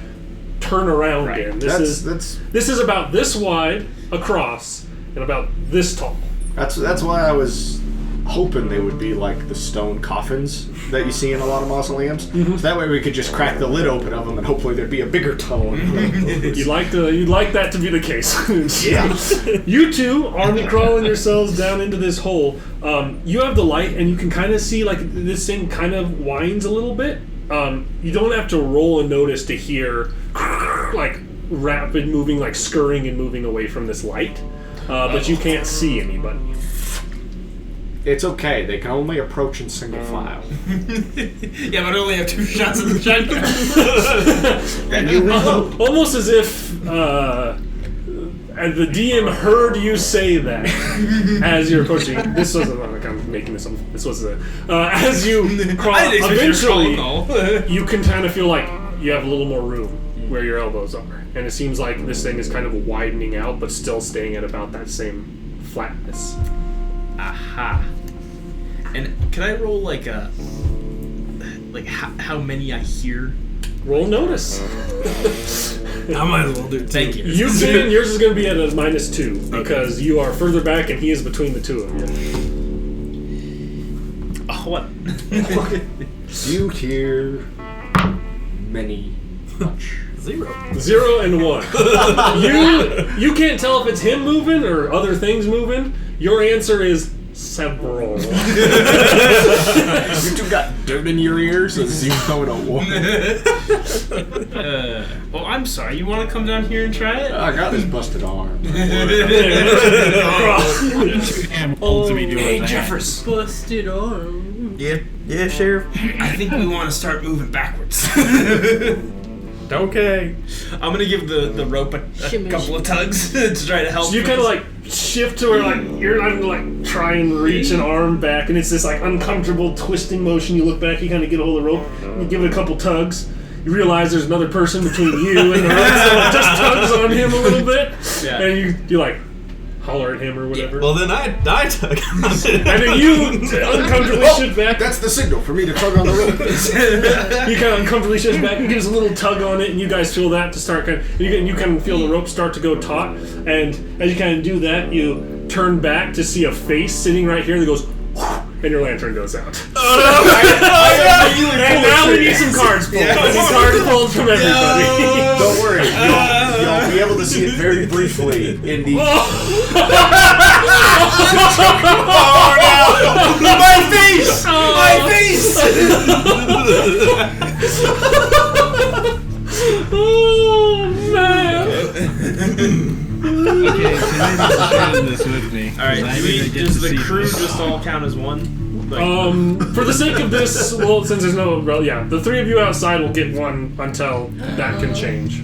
turn around in. This is about this wide across and about this tall. That's why I was hoping they would be like the stone coffins that you see in a lot of mausoleums. So that way we could just crack the lid open of them and hopefully there'd be a bigger tunnel. You'd like that to be the case. Yeah. You two, army crawling yourselves down into this hole. You have the light, and you can kind of see like this thing kind of winds a little bit. You don't have to roll a notice to hear like rapid moving, like scurrying and moving away from this light. But you can't see anybody. It's okay. They can only approach in single file. Yeah, but I only have 2 shots of the shotgun. And you almost as if and the DM heard you say that as you're approaching. This wasn't like I'm making this up. This was as you crawl. Eventually, you can kind of feel like you have a little more room where your elbows are, and it seems like this thing is kind of widening out, but still staying at about that same flatness. Aha. And can I roll like how many I hear? Roll notice. I might as well do it. Thank you. You can. Yours is going to be at a -2 because you are further back and he is between the two of you. Oh, what? You hear much. 0 and 1. You can't tell if it's him moving or other things moving. Your answer is several. You two got dirt in your ears, a 0 and a 1. Well, I'm sorry. You want to come down here and try it? I got this busted arm. Hey, Jeffers. Busted arm. Yeah, Sheriff. I think we want to start moving backwards. Okay. I'm gonna give the rope a couple of tugs to try to help. So you kind of like shift to where like you're not gonna like try and reach an arm back, and it's this like uncomfortable twisting motion. You look back, you kind of get a hold of the rope, you give it a couple tugs. You realize there's another person between you and the rope, so it just tugs on him a little bit, and you like holler at him or whatever. Well, then I tug on it. And then you uncomfortably shift back. That's the signal for me to tug on the rope. You kind of uncomfortably shift back. You give us a little tug on it, and you guys feel that to start kind of. You kind of feel the rope start to go taut, and as you kind of do that, you turn back to see a face sitting right here that goes, and your lantern goes out. And now we need some cards pulled. We need cards pulled from everybody. Don't worry, you'll be able to see it very briefly in the. My face! My face! Oh man! Okay, so maybe share this with me. Alright, does the crew just all count as one? Like, for the sake of this, well, since there's no, the 3 of you outside will get one until that can change.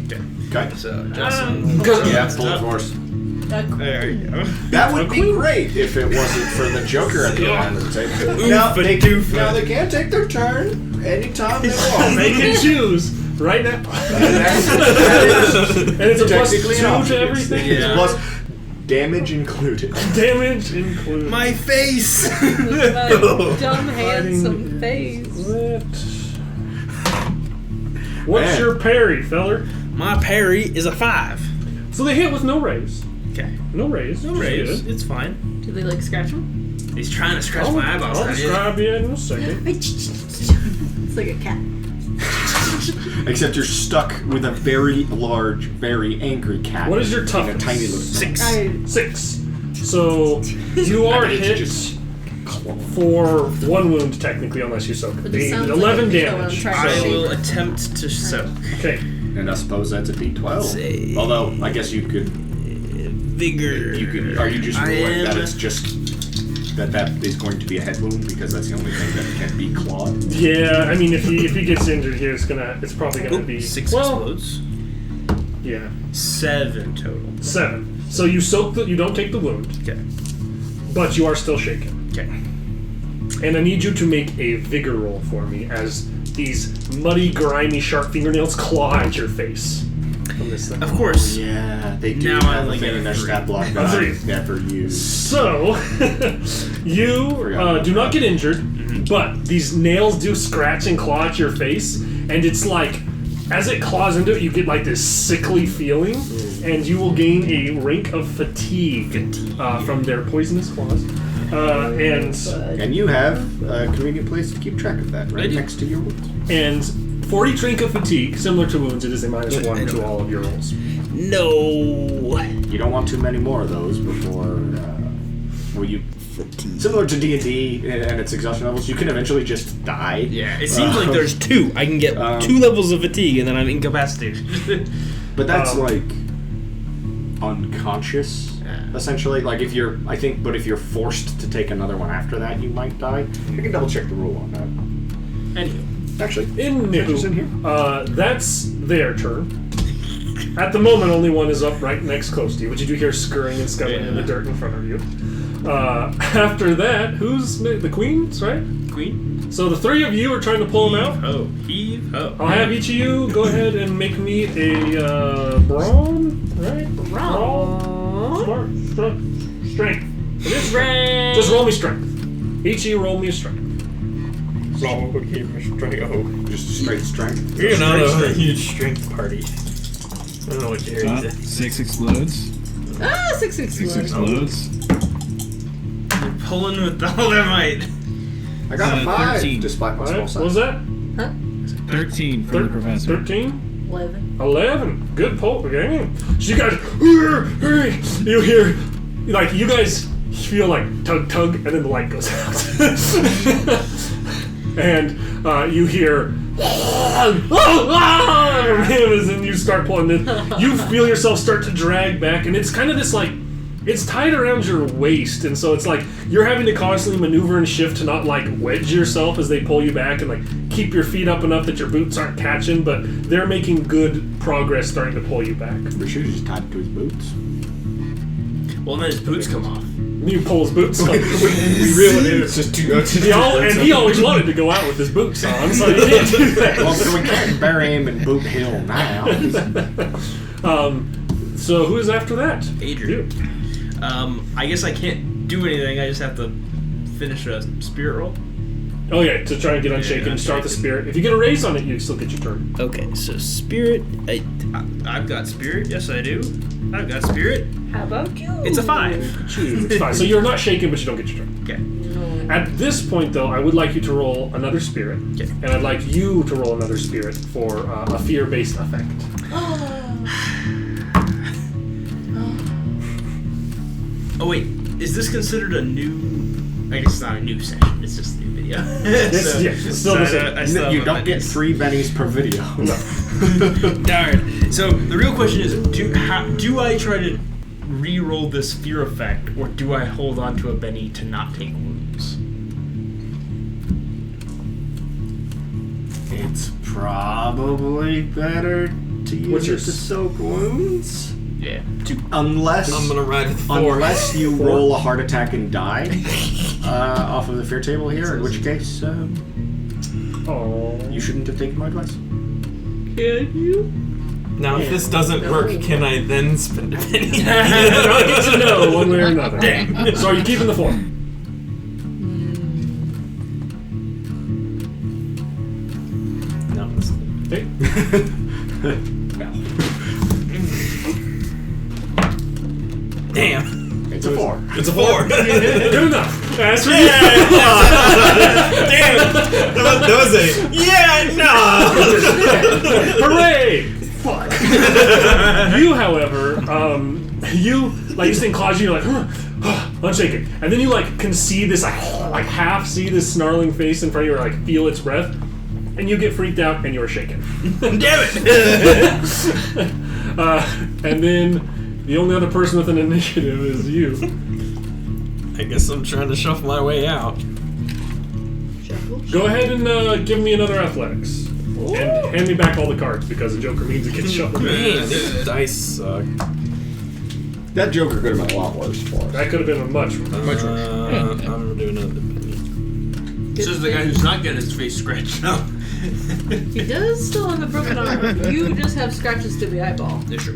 Okay. so, Justin. Yeah, full force. There you go. That would be great if it wasn't for the Joker at the end of the table. Now they can take their turn anytime they want. They can choose right now. And it's a Technically +2 to everything. Yeah. Plus damage included. Damage included. My face! Dumb, handsome face. What's Man. your parry, feller? My parry is a 5. So they hit with no raise. Okay. No raise. No raise. It's fine. Do they like scratch him? He's trying to scratch my eyeballs I'll out. describe you in a second. It's like a cat. Except you're stuck with a very large, very angry cat. What is your in a toughness? tiny little 6. 6. So you are hit for 1 wound technically, unless you soak. But it The sounds like 11 a beetle when I'm damage. trying to I shake. will attempt to soak. Okay. And I suppose that's a D12. Say- Although I guess you could. Vigor. Are you just I ruling that am- it's just that is going to be a head wound because that's the only thing that can be clawed? Yeah, I mean, if he gets injured here, it's probably gonna be 6 well, explodes. yeah, 7 total. 7. So you soak you don't take the wound, Okay. but you are still shaken. Okay. And I need you to make a vigor roll for me as these muddy, grimy, sharp fingernails claw at your face from this thing. Of course. Yeah, they do Now I have only a thing get in their a 3. stat block A that 3. I've never used. So, you do not get injured, but these nails do scratch and claw at your face, and it's like, as it claws into it, you get like this sickly feeling, and you will gain a rank of fatigue from their poisonous claws. And you have a convenient place to keep track of that, right next to your wounds. And for each drink of fatigue, similar to wounds, it is a -1 to all of your rolls. No. You don't want too many more of those before. Similar to D&D and its exhaustion levels, you can eventually just die. Yeah, it seems like there's 2. I can get 2 levels of fatigue, and then I'm incapacitated. But that's like unconscious, essentially. Like if you're forced to take another one after that, you might die. I can double check the rule on that. Anywho. Actually, in here. That's their turn. At the moment, only one is up right next close to you, but you do hear scurrying and scuttling in the dirt in front of you. After that, who's the queen's, right? Queen. So the 3 of you are trying to pull him out. Heave ho. I'll have each of you go ahead and make me a brawn, right? Brawn. Strength. Just roll me strength. Each of you roll me a strength. Just straight strength. We're not a huge strength party. I don't know what you're saying. 6 explodes. 6 6 explodes. explodes. You're pulling with all their might. I got a 5, 13. despite my Alright, small what was size. that? 13 for the professor. 13? 11. 11. Good pull. Okay. So you guys, you hear, like, you guys feel like tug, and then the light goes out. And you hear, from him as then you start pulling it. You feel yourself start to drag back, and it's kind of this like, it's tied around your waist, and so it's like you're having to constantly maneuver and shift to not like wedge yourself as they pull you back and like keep your feet up enough that your boots aren't catching, but they're making good progress starting to pull you back. The shoes just tied to his boots. Well, then his boots come off. You pull his boots off. We reel it in. It's just too much. And he always wanted to go out with his boots on, so he didn't do that. Well, but we can't bury him in Boot Hill now. So who is after that? Adrian. I guess I can't do anything. I just have to finish a spirit roll. Oh yeah, to try and get unshaken, start the spirit. If you get a raise on it, you still get your turn. Okay, so spirit. I've got spirit. Yes, I do. I've got spirit. How about you? It's a 5. It's fine. So you're not shaken, but you don't get your turn. Okay. At this point, though, I would like you to roll another spirit, Okay. and I'd like you to roll another spirit for a fear-based effect. Oh wait, is this considered a new? I guess it's not a new session. It's just a new video. It's still the same. You don't get 3 bennies per video. Darn. So the real question is, do I try to re-roll this fear effect, or do I hold on to a Benny to not take wounds? It's probably better to use it to soak wounds. Yeah. Unless I'm gonna ride with 4. Unless you roll a heart attack and die off of the fear table here, in which case you shouldn't have taken my advice. Can you? Now, if this doesn't work, can I then spend a penny? I'll get to know one way or another. Dang. So are you keeping the 4? No. Okay. No. Damn. It's a 4. It's a 4. Good enough. That's for you. Damn. That was a no. Hooray! Fuck. You, however, you like this thing claws you, you're like unshaken, and then you like can see this like half see this snarling face in front of you, or like feel its breath, and you get freaked out and you're shaken. Damn it! And then the only other person with an initiative is you. I guess I'm trying to shuffle my way out. Go ahead and give me another athletics. Ooh. And hand me back all the cards because the Joker means it gets shuffled. Man, these dice suck. That Joker could have been a lot worse for us. That could have been a much worse. I'm gonna do another penny. This is the guy who's not getting his face scratched up. He does still have a broken arm. You just have scratches to the eyeball. Yeah, sure.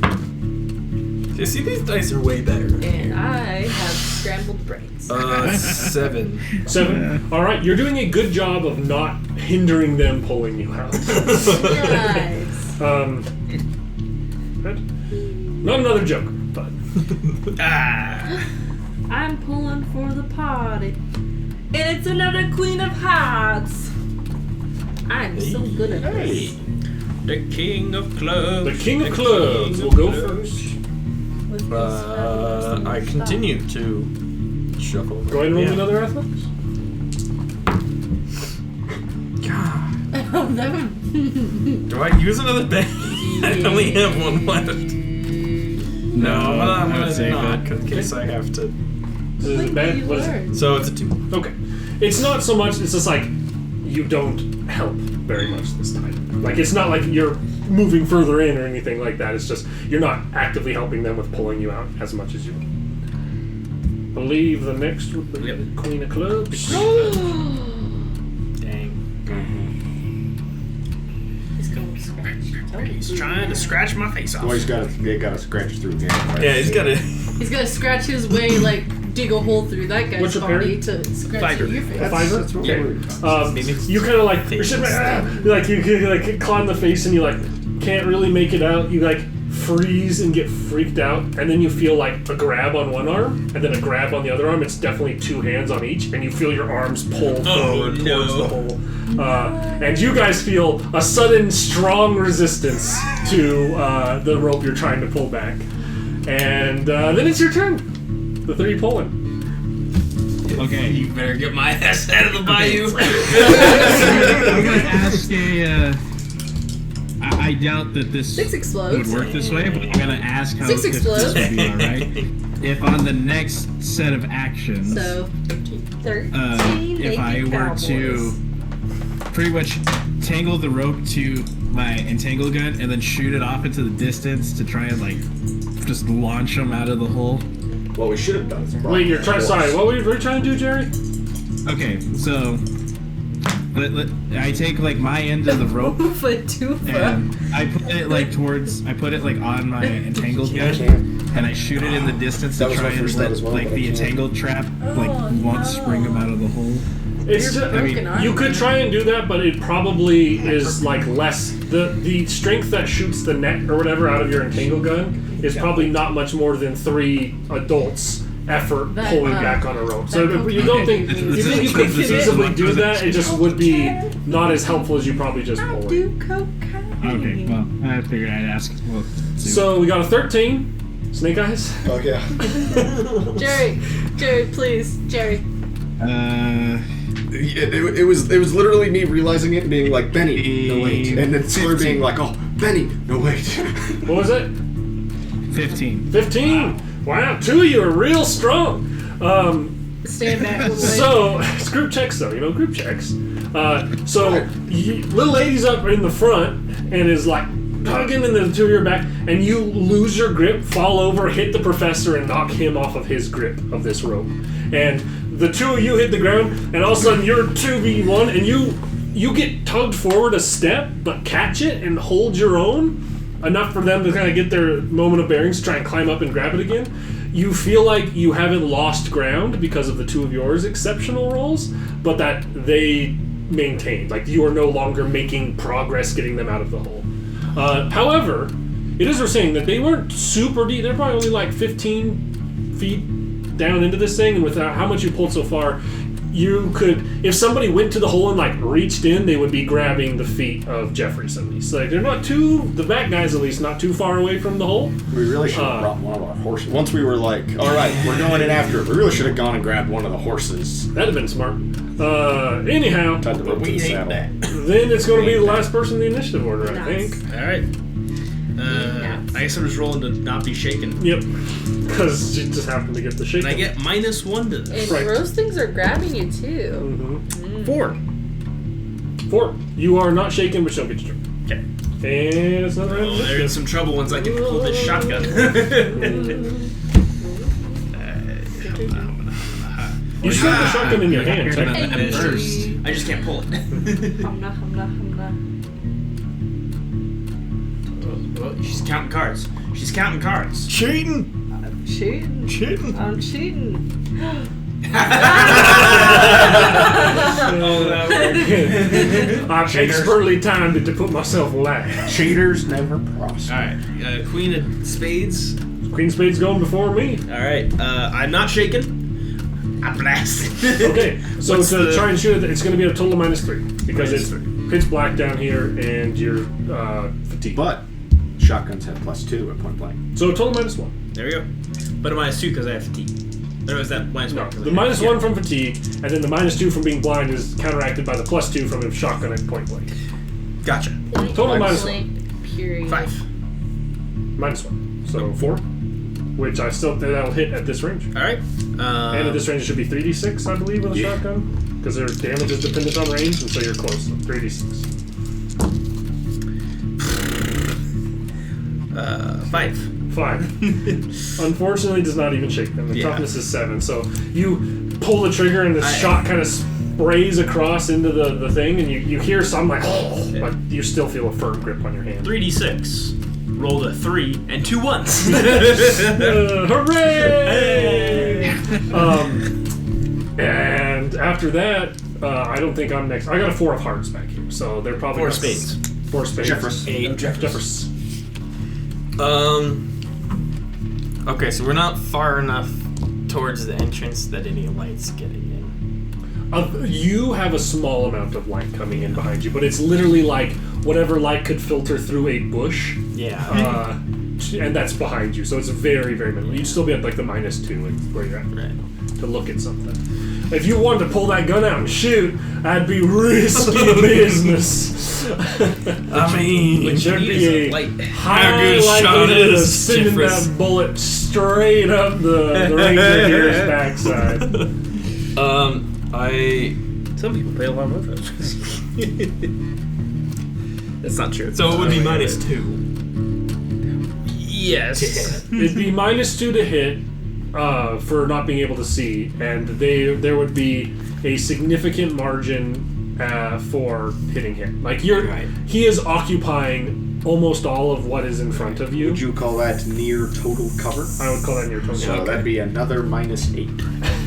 You see, these dice are way better. And I have scrambled brains. 7. 7. All right, you're doing a good job of not hindering them pulling you out. Nice. Not another Joker, but I'm pulling for the party. And it's another Queen of Hearts. I'm so good at this. The King of Clubs. The King of Clubs will go first. With I continue to shuffle. Go ahead and roll Yeah. another athletics. Do I use another bag? I only have one left. No, I'm I would gonna save not, it. in case I have to. Is it bad? What is it? So it's a 2. Okay. It's not so much, it's just like you don't help very much this time. Like, it's not like you're moving further in or anything like that. It's just you're not actively helping them with pulling you out as much as you would. I believe the next would be the Queen of Clubs. Dang. He's going to scratch. He's trying to scratch my face off. Well, he's got to scratch through again. Right? Yeah, he's gotta. He's gonna scratch his way, like dig a hole through that guy's What's your body parry? to scratch Fiver. in your face. A fiver? That's what Okay. we're talking about. You kind of like, you like climb the face and you like can't really make it out. You like freeze and get freaked out, and then you feel like a grab on one arm and then a grab on the other arm. It's definitely 2 hands on each, and you feel your arms pull forward towards the hole. And you guys feel a sudden strong resistance to the rope you're trying to pull back. And then it's your turn. The 3 pulling. Okay. You better get my ass out of the bayou. I'm gonna ask a. I doubt that this 6 explodes. would work this way, but I'm gonna ask how 6 if explodes. this would be alright. If on the next set of actions, So 13. if I were to pretty much tangle the rope to my entangle gun and then shoot it off into the distance to try and like just launch them out of the hole. What we should have done is brought Wait, you're the trying. horse. Sorry, what were you trying to do, Jerry? Okay, so I take like my end of the rope Foot 2 foot. and I put it like on my entangled gun and I shoot it in the distance That to was try my and first thought let as well, like but I the can't. entangled trap like want to spring them out of the hole. It's Your just, broken arm. you could try and do that, but it probably is like less. The strength that shoots the net or whatever out of your entangle gun is probably not much more than 3 adults' effort That, pulling back on a rope. So that you don't okay. think you think you could feasibly do that. It just would be not as helpful as you probably just I pulling. do cocaine. Okay, well I figured I'd ask. Well, see. So we got a 13. Snake Eyes. Oh yeah. Jerry, please, Jerry. It was literally me realizing it and being like, Benny, no wait, and then Slur being like, oh, Benny, no wait. What was it? 15. 15. Wow, 2 of you are real strong. Stand back. Little lady. So, it's group checks though, group checks. Little lady's up in the front and is like tugging in the 2 of your back, and you lose your grip, fall over, hit the professor, and knock him off of his grip of this rope. And the 2 of you hit the ground, and all of a sudden you're 2v1, and you get tugged forward a step, but catch it and hold your own enough for them to kind of get their moment of bearings to try and climb up and grab it again. You feel like you haven't lost ground because of the 2 of yours exceptional rolls, but that they maintained. Like, you are no longer making progress getting them out of the hole. However, it is worth saying that they weren't super deep. They're probably only like 15 feet down into this thing, and with how much you pulled so far, you could, if somebody went to the hole and like reached in, they would be grabbing the feet of Jeffries at least. Like, they're not the back guys at least, not too far away from the hole. We really should have brought one of our horses. Once we were like, all right, we're going in after it, we really should have gone and grabbed one of the horses. That'd have been smart. Anyhow, Tied the rope to We the hate saddle. that. then it's going to be the last person in the initiative order, I Nice. think. Alright. I guess I'm just rolling to not be shaken. Yep. Because she just happened to get the shake. And I get -1 to this. And Right. those things are grabbing you too. 4. 4. You are not shaken, but she'll get your turn. Okay. And it's another Oh, they're in some trouble once I get to pull this shotgun. You still have the shotgun in your hand, You're gonna technically. let him first. I just can't pull it. Humna, humna, humna. Oh, she's counting cards. She's counting cards. Cheating! Cheating. Cheating! I'm cheating. Oh, that worked. I've expertly timed it to put myself last. Cheaters never prosper. Alright, Queen of Spades. Queen Spade's going before me. Alright, I'm not shaken. I blast. Okay, so What's to the- try and shoot it, it's going to be a total of -3 because Minus it's pitch black down here and you're fatigued. But shotguns have +2 at point blank. So a total -1. There we go. But a -2 because I have fatigue. Or was that -1? No, 'cause the I have- -1 from fatigue, and then the -2 from being blind is counteracted by the +2 from a shotgun at point blank. Gotcha. Total Minus -1. Period. 5. -1. So 4, which I still think that'll hit at this range. All right. And at this range, it should be 3d6, I believe, with a yeah. shotgun. Because their damage is dependent on range, and so you're close. So 3d6. 5. 5. Unfortunately, does not even shake them. The Yeah. toughness is 7. So you pull the trigger, and the shot kind of sprays across into the thing, and you hear some like, oh, but you still feel a firm grip on your hand. 3d6. Rolled a 3 and 2 1s. Hooray! And after that, I don't think I'm next. I got a 4 of hearts back here, so they're probably 4 not- spades. 4 spades. Jeffers. 8. Jeffers. Okay, so we're not far enough towards the entrance that any light's getting in. You have a small amount of light coming in behind you, but it's literally like whatever light could filter through a bush, Yeah. and that's behind you. So it's very, very minimal. You'd still be at like the -2 where you're at Right. to look at something. If you wanted to pull that gun out and shoot, that'd be risky business. I mean, There'd be a high How good a shot likelihood of is sending Jeffers? that bullet straight up the ranger here's backside. Some people pay a lot of money for that. That's not true. So it would be -2. Yes. It'd be -2 to hit for not being able to see, and there would be a significant margin for hitting him. Like he is occupying almost all of what is in front of you. Would you call that near total cover? I would call that near total. So that'd be another -8.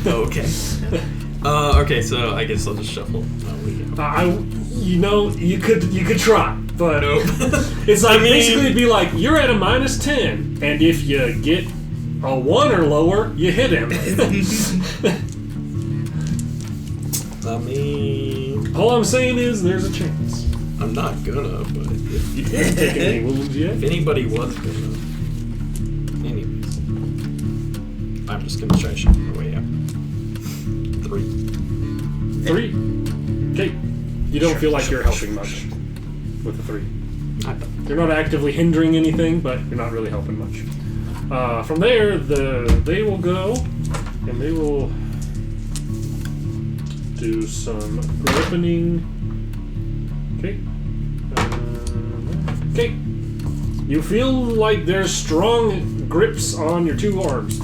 Okay. Okay, so I guess I'll just shuffle. You could try, but it's like basically it'd be like you're at a -10, and if you get a 1 or lower, you hit him. I mean, All I'm saying is there's a chance. I'm not gonna, but if, You haven't taken any wounds yet. if anybody was gonna. Anyways. I'm just gonna try to shoot my way out. 3. 3. Okay. You don't feel like you're helping much with the 3. I don't. You're not actively hindering anything, but you're not really helping much. From there, they will go and they will do some grippening. Okay. Okay. You feel like there's strong grips on your 2 arms,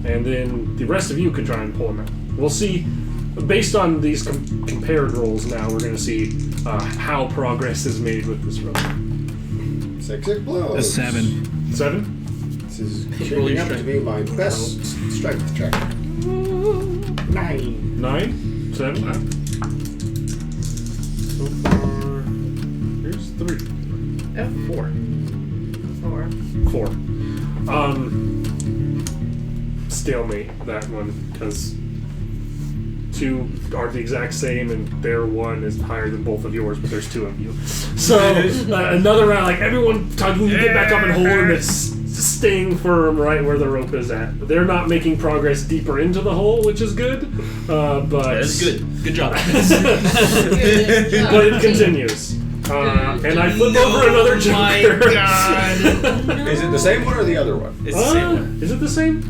and then the rest of you can try and pull them out. We'll see. Based on these compared rolls now, we're going to see how progress is made with this roll. 6 blows. A 7. 7? This is shaping up to be my best strength check. 9. 9? 7? So far, here's 3. 4. 4. Stalemate that one, because 2 are the exact same, and their 1 is higher than both of yours, but there's 2 of you. So another round, like everyone tugging, you get back up and hold, and it's staying firm right where the rope is at. They're not making progress deeper into the hole, which is good, but That's good. Good job. but it continues. And I flip over another Oh joker. my god. Is it the same one or the other one? It's the same one. Is it the same?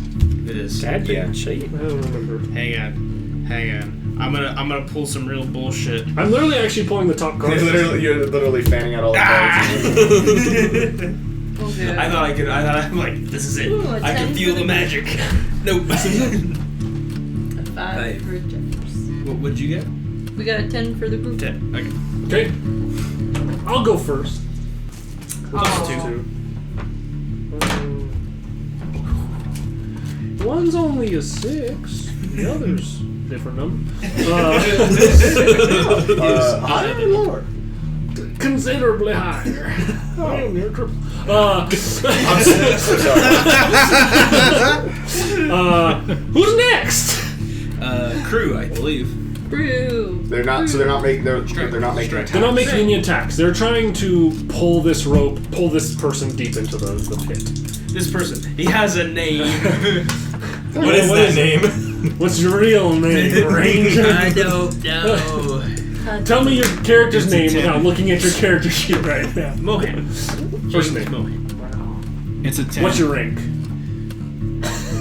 It is. Yeah. I don't remember. Hang on. I'm gonna pull some real bullshit. I'm literally actually pulling the top card. You're literally fanning out all the cards. Okay. I thought I'm like, this is it. Ooh, a I can 10 feel for the magic. Nope. A 5 for Jeffers. What'd you get? We got a 10 for the group. 10. Okay. Okay. I'll go first. Oh. One's only a 6. The other's different number. Higher or lower? Considerably higher. I am near triple. I'm so sorry. Who's next? Crew, I believe. Brew. They're not. So they're not making. They're not making attacks. They're not making any attacks. They're trying to pull this rope, pull this person deep into the pit. This person, he has a name. What is that name? What's your real name, Ranger? I don't know. Tell me your character's name without looking at your character sheet right now. Mohan. First James name. Mohan. It's a 10. What's your rank?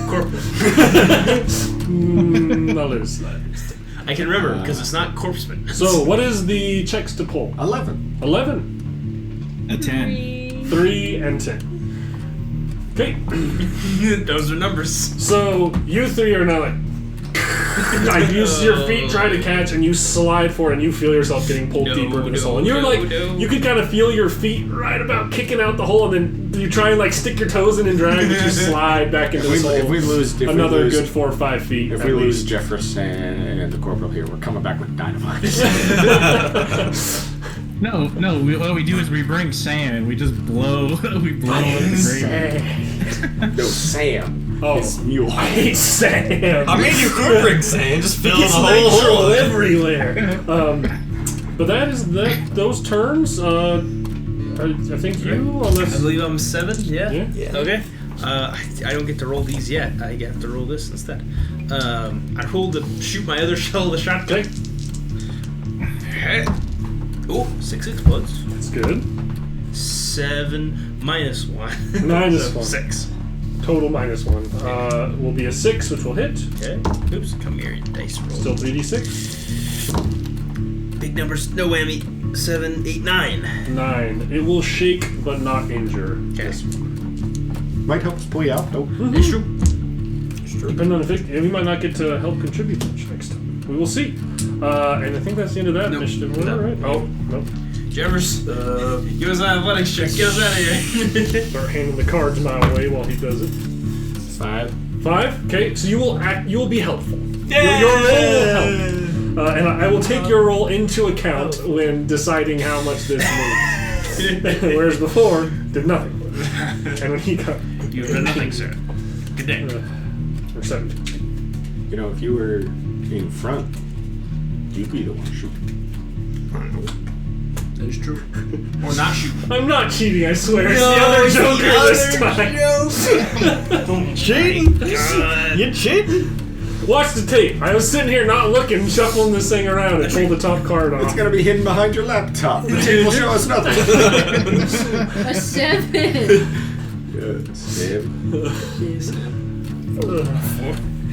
Corporal. I'll lose that. I can remember because it's not corpseman. So, what is the checks to pull? 11. 11, A 10. 3, and 10. Okay, Those are numbers. so you three are now like. I use your feet, try to catch, and you slide forward, and you feel yourself getting pulled deeper into this hole. And you're you can kind of feel your feet right about kicking out the hole, and then you try and like stick your toes in and drag, but you slide back into this hole. If we lose Another good 4 or 5 feet. If at we lose least. Jeffress and the corporal here, we're coming back with dynamite. No, what we do is we bring Sam and we just blow, up the grave. No, Sam. Oh, It's Mule. I hate Sam. I mean, you could bring sand, just fill the It's whole nitro hole. everywhere. But that is those turns. I think you, I unless believe I'm 7. Yeah. yeah. Okay. I don't get to roll these yet. I have to roll this instead. I rolled to shoot my other shell of the shotgun. Okay, Oh, 6 explodes. that's good. 7 minus 1. Minus So 1. 6. Total -1. Will be a 6, which will hit. Okay. Oops. Come here, you dice roll. Still 3d6. Big numbers. No whammy. 7, 8, 9. 9. It will shake but not injure. Okay. Might help us pull you out, though. It's true. Depending on if we might not get to help contribute much next time. We will see. And I think that's the end of that Nope. initiative order, No. right? Oh, no. Jeffers, give us an athletics check. Get us out of here. Start handing the cards my way while he does it. 5. 5. Okay, so you will be helpful. Your roll will help. And I will take your roll into account when deciding how much this moves. Whereas before, did nothing. And when he got You've done nothing, sir. Good day. or 7. You know, if you were in front, you'd be the one shooting. That is true. Or not shoot. I'm not cheating, I swear. It's the other Joker this time. Cheating? You cheating? Watch the tape. I was sitting here not looking, shuffling this thing around, and pulled the top card It's off. gonna be hidden behind your laptop. The tape will show us nothing. A 7.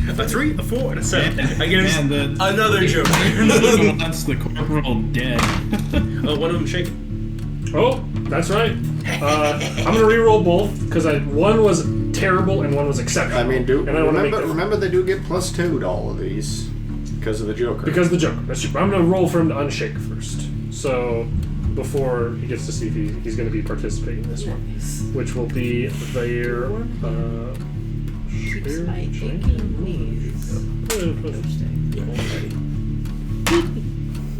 A 3, a 4, and a 7. Against Man, another Joker. That's the corporal dead. Oh, one of them shaking. Oh, that's right. I'm gonna re-roll both because one was terrible and one was exceptional. I mean, and I want to make remember they do get +2 to all of these because of the Joker. because of the Joker. That's true. I'm gonna roll for him to unshake first. So before he gets to see if he's going to be participating in this one, which will be their Keeps my aching knees.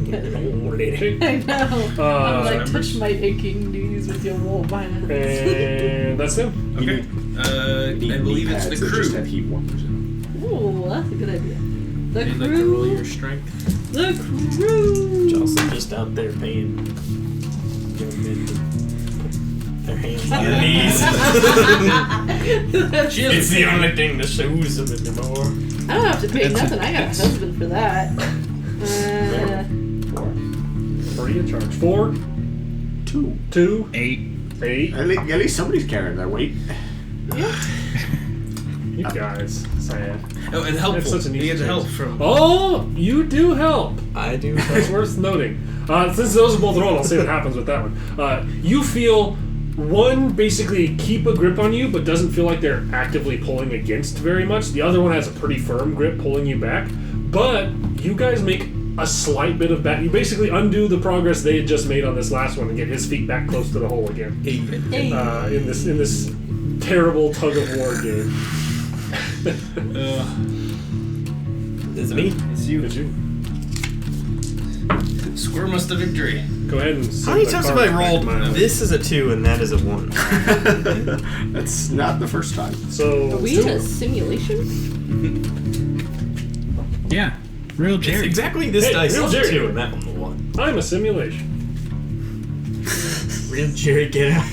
I know. I'm like, touch my aching knees with your warm hands. And that's them. Okay. I believe it's the Just crew. have heat warmers in them. Ooh, that's a good idea. The You'd like to roll crew. your strength. The crew. Jocelyn just out there paying young men to put their hands on their knees. It's the only thing that shows them anymore. I don't have to pay nothing. I got a husband for that. 3 in charge. 4, 2. 2, 8. 8. At least somebody's carrying their weight. You guys, sad. Oh, and helpful. It's such an You easy get the help choice. from. Oh, you do help. I do. That's worth noting. Since those are both rolled, I'll see what happens with that one. You feel one basically keep a grip on you, but doesn't feel like they're actively pulling against very much. The other one has a pretty firm grip pulling you back. But you guys make a slight bit of back. You basically undo the progress they had just made on this last one and get his feet back close to the hole again. Hey. In this terrible tug of war game. It's me. It's you. Did you Squirm us to victory. go ahead and? How many times have I rolled? This is a 2 and that is a 1. That's not the first time. So Are we in a simulation? Yeah. Real It's Jerry. exactly this Hey, dice real is Jerry. 2 and that one the 1. I'm a simulation. Real Jerry, get out.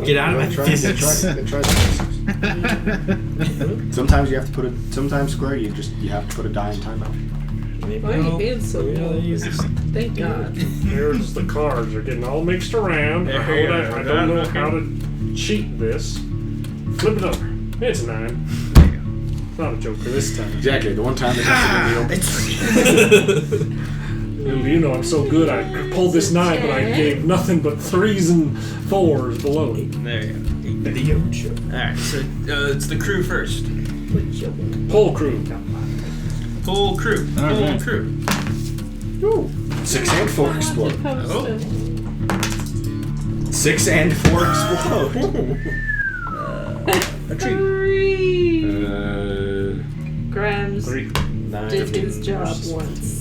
Get out of my physics. Sometimes you have to put it. Sometimes Square, you have to put a die in timeout. Why are you being so low? Thank God. There's the cards are getting all mixed around. There I you go. don't know how to cheat this. Flip it over. It's 9. It's not a joker this time. Exactly. The one time they have to You know I'm so good. I pulled this 9, but I gave nothing but 3s and 4s below it. There you go. Video show. Alright, so it's the crew first. Whole crew. Full crew. Full Alright. crew. 6 and 4 explode. Oh. 6 and 4 explode. A tree. Grams 3. 9, did his job once.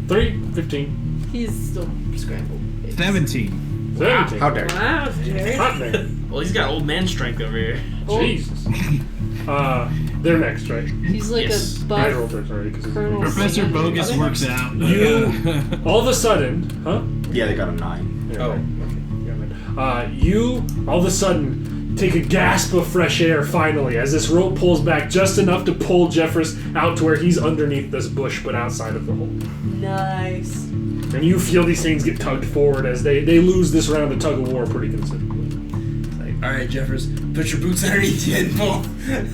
3, 15, He's still scrambled. 17. 17. How dare you. Wow, Jerry. Hot man. Well, he's got old man strength over here. Jesus. They're next, right? He's like Yes. a I buff rolled it already because Colonel. Professor Sanders. Bogus works out. You all of a sudden, huh? Yeah, they got a 9. Yeah, Oh, right. Yeah, man. You all of a sudden take a gasp of fresh air finally as this rope pulls back just enough to pull Jeffress out to where he's underneath this bush but outside of the hole. Nice. And you feel these things get tugged forward as they lose this round of tug of war pretty considerably. Alright, Jeffers, put your boots underneath you and pull.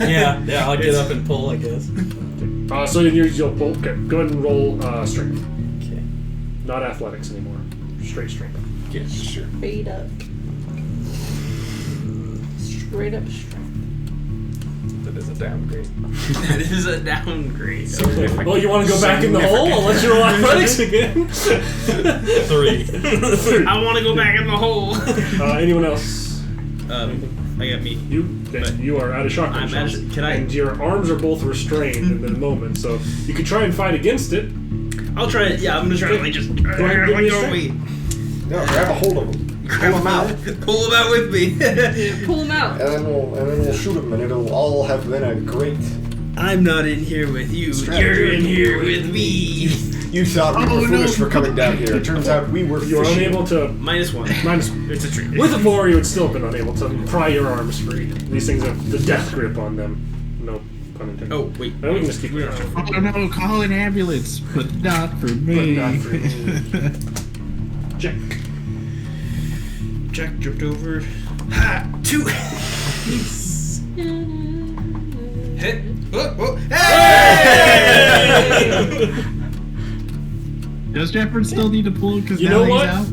yeah, I'll get up and pull, I guess. So you'll pull. Okay, go ahead and roll strength. Okay. Not athletics anymore. Straight strength. Yeah, sure. Straight up. Straight up strength. That is a downgrade. That is a downgrade. Well, you want to go back in the hole? I'll let you roll athletics again. 3. I want to go back in the hole. Anyone else? I got me. You are out of shotgun I'm shots. out of- can I- And your arms are both restrained in the moment, so you could try and fight against it. I'll try it. Yeah, I'm gonna try to like just. Go ahead and give me a Let go of strength. me. No, grab a hold of them. Pull them out. Pull him out with me. Pull him out. And then we'll shoot them, and it'll all have been a great. I'm not in here with you. Strategy. You're in here with me. You thought we were foolish for coming down here. It turns out we were. You were fishing. unable to. -1. It's a trick. With a 4, you would still have been unable to pry your arms free. These things have the death grip on them. No pun intended. Oh wait. Now we can just keep going. Oh no, call an ambulance, but not for me. But not for me. Check. Jack dripped over. Ha! 2. Hit. Oh. Hey! Does Jefford still need to pull because You now know he's what? out?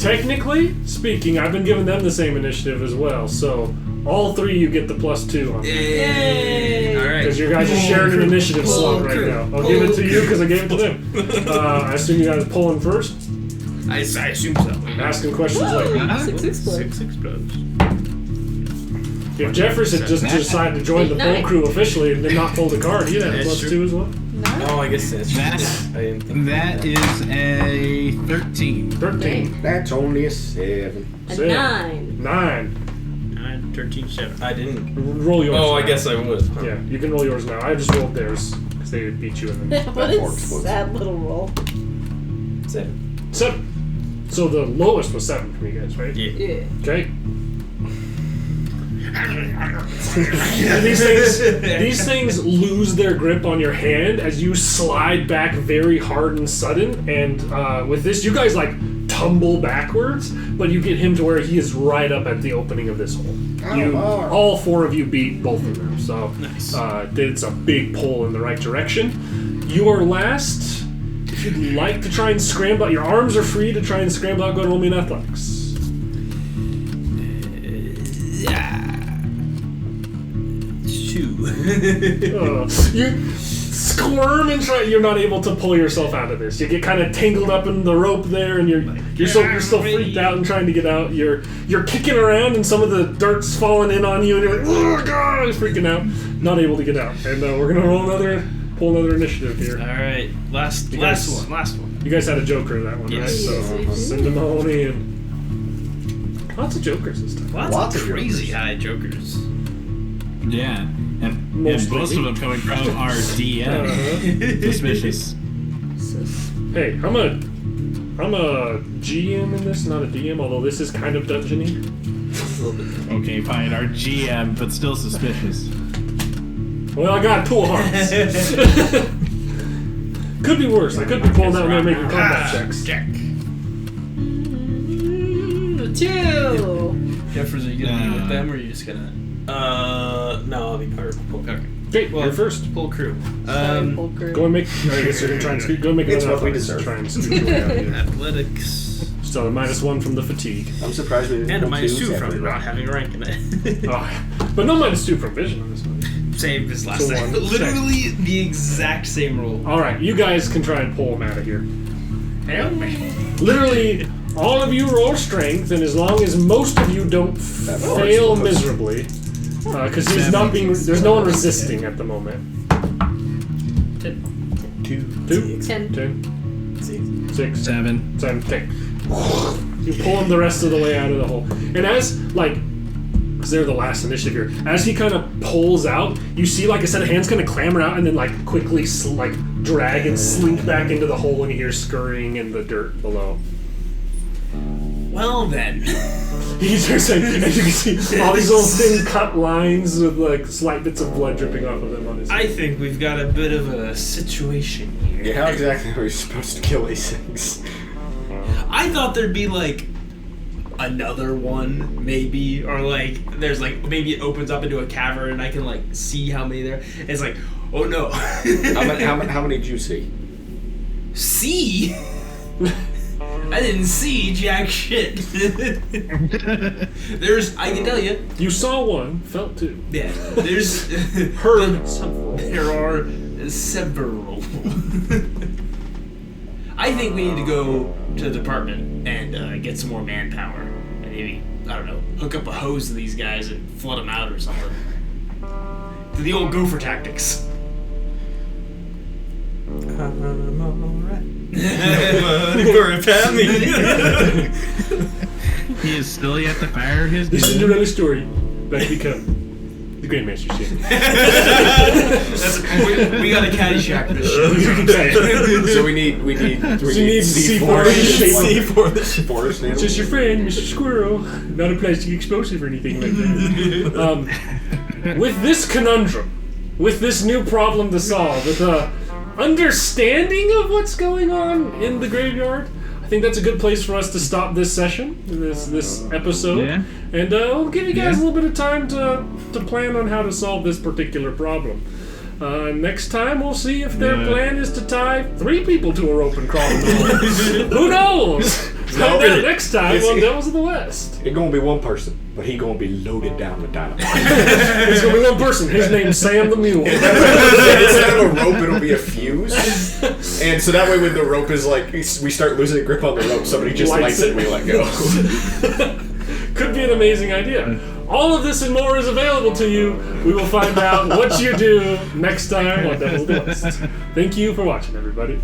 Technically speaking, I've been giving them the same initiative as well. So all 3 you get the +2 on that. Yay! All right. Because you guys are sharing an initiative slot right now. I'll give it to you because I gave it to them. I assume you guys are pulling first, I assume so. asking questions later. Huh? 6 explodes. 6 explodes. If Jeffers had just decided to join the full 8, crew officially and did not pull the card, he'd have a That's +2 true. as well. Oh, I guess that's That- I didn't think That is a 13. 13. That's only a 7. A Save. 9. 9. 9, 13, 7. I didn't. Roll yours. Oh, I now. guess I would. Huh. Yeah, you can roll yours now. I just rolled theirs because they beat you in the What That a explodes. sad little roll. 7. 7. So the lowest was 7 for you guys, right? Yeah. Yeah. Okay. And these things lose their grip on your hand as you slide back very hard and sudden. And with this, you guys like tumble backwards, but you get him to where he is right up at the opening of this hole. All 4 of you beat both of them. So Nice. it's a big pull in the right direction. You are last. If you'd like to try and scramble out, your arms are free to try and scramble out. Go and roll me an athletics. 2. You squirm and try. You're not able to pull yourself out of this. You get kind of tangled up in the rope there, and you're still freaked out and trying to get out. You're kicking around, and some of the dirt's falling in on you, and you're like, oh god, you're freaking out, not able to get out. And we're gonna pull another initiative here. All right. Last guys- one. You guys had a joker that one, Yes. right? So Yes, we did. send them on in. Lots of jokers this time. Lots Lots of of crazy jokers. high jokers. Yeah, and Mostly most me. of them coming from our DM. Suspicious. Hey, I'm a GM in this, not a DM, although this is kind of dungeony. Okay, fine, our GM, but still suspicious. Well, I got pool hearts. Could be worse. I could be pulling out and making combat checks. Check. 2. Jeffers, are you gonna be with them, or are you just gonna? No, I'll be part of the Okay. Okay, you're first. Full crew. Go and make. I guess you're gonna try and scoot. Go and make It's another what we athletics to deserve. try and scoot your way out of here. Athletics. So a -1 from the fatigue. I'm surprised we didn't And a roll -2 twos from after not that. having a rank in it. Oh, but no -2 from vision on this one. Same as last So time. one. Literally the exact same roll. All right, you guys can try and pull him out of here. Help me. Literally, all of you roll strength, and as long as most of you don't fail miserably, because he's not being. There's no one resisting at the moment. 2, 10. 10, 6, 7. 7. Okay. You pull him the rest of the way out of the hole, and as because they're the last initiative here. As he kind of pulls out, you see like a set of hands kind of clamber out and then like quickly drag and slink back into the hole, and you hear scurrying in the dirt below. Well then. He's just like, and you can see all these little thin cut lines with like slight bits of blood dripping off of them on his. I think we've got a bit of a situation here. Yeah, how exactly are we supposed to kill these things? I thought there'd be like another one, maybe, or like there's like maybe it opens up into a cavern and I can like see how many there. It's like, oh no. How many did you see? See? I didn't see jack shit. There's, I can tell you. You saw one, felt two. Yeah, there's Heard several. There are several. I think we need to go to the department and get some more manpower. And maybe, I don't know, hook up a hose to these guys and flood them out or something. The old gopher tactics. I'm alright. He is still yet to fire his The gun. Cinderella story. That become the Grandmaster shit. We got a Caddyshack this shit. So we need C4 C4 It's just your friend, Mr. Squirrel. Not a plastic explosive or anything like that. With this conundrum, with this new problem to solve, with a understanding of what's going on in the graveyard, I think that's a good place for us to stop this session, this episode. Yeah. And we'll give you guys Yeah. a little bit of time to plan on how to solve this particular problem. Next time we'll see if their plan is to tie 3 people to a rope and crawl in the hole. Who knows? Find out next time on Devils of the West. It's gonna be one person, but he gonna be loaded down with dynamite. There's gonna be one person. His name's Sam the Mule. Instead of a rope, it'll be a fuse. And so that way, when the rope is like, we start losing grip on the rope, somebody just lights it and we let go. Could be an amazing idea. All of this and more is available to you. We will find out what you do next time on Devils of the West. Thank you for watching, everybody.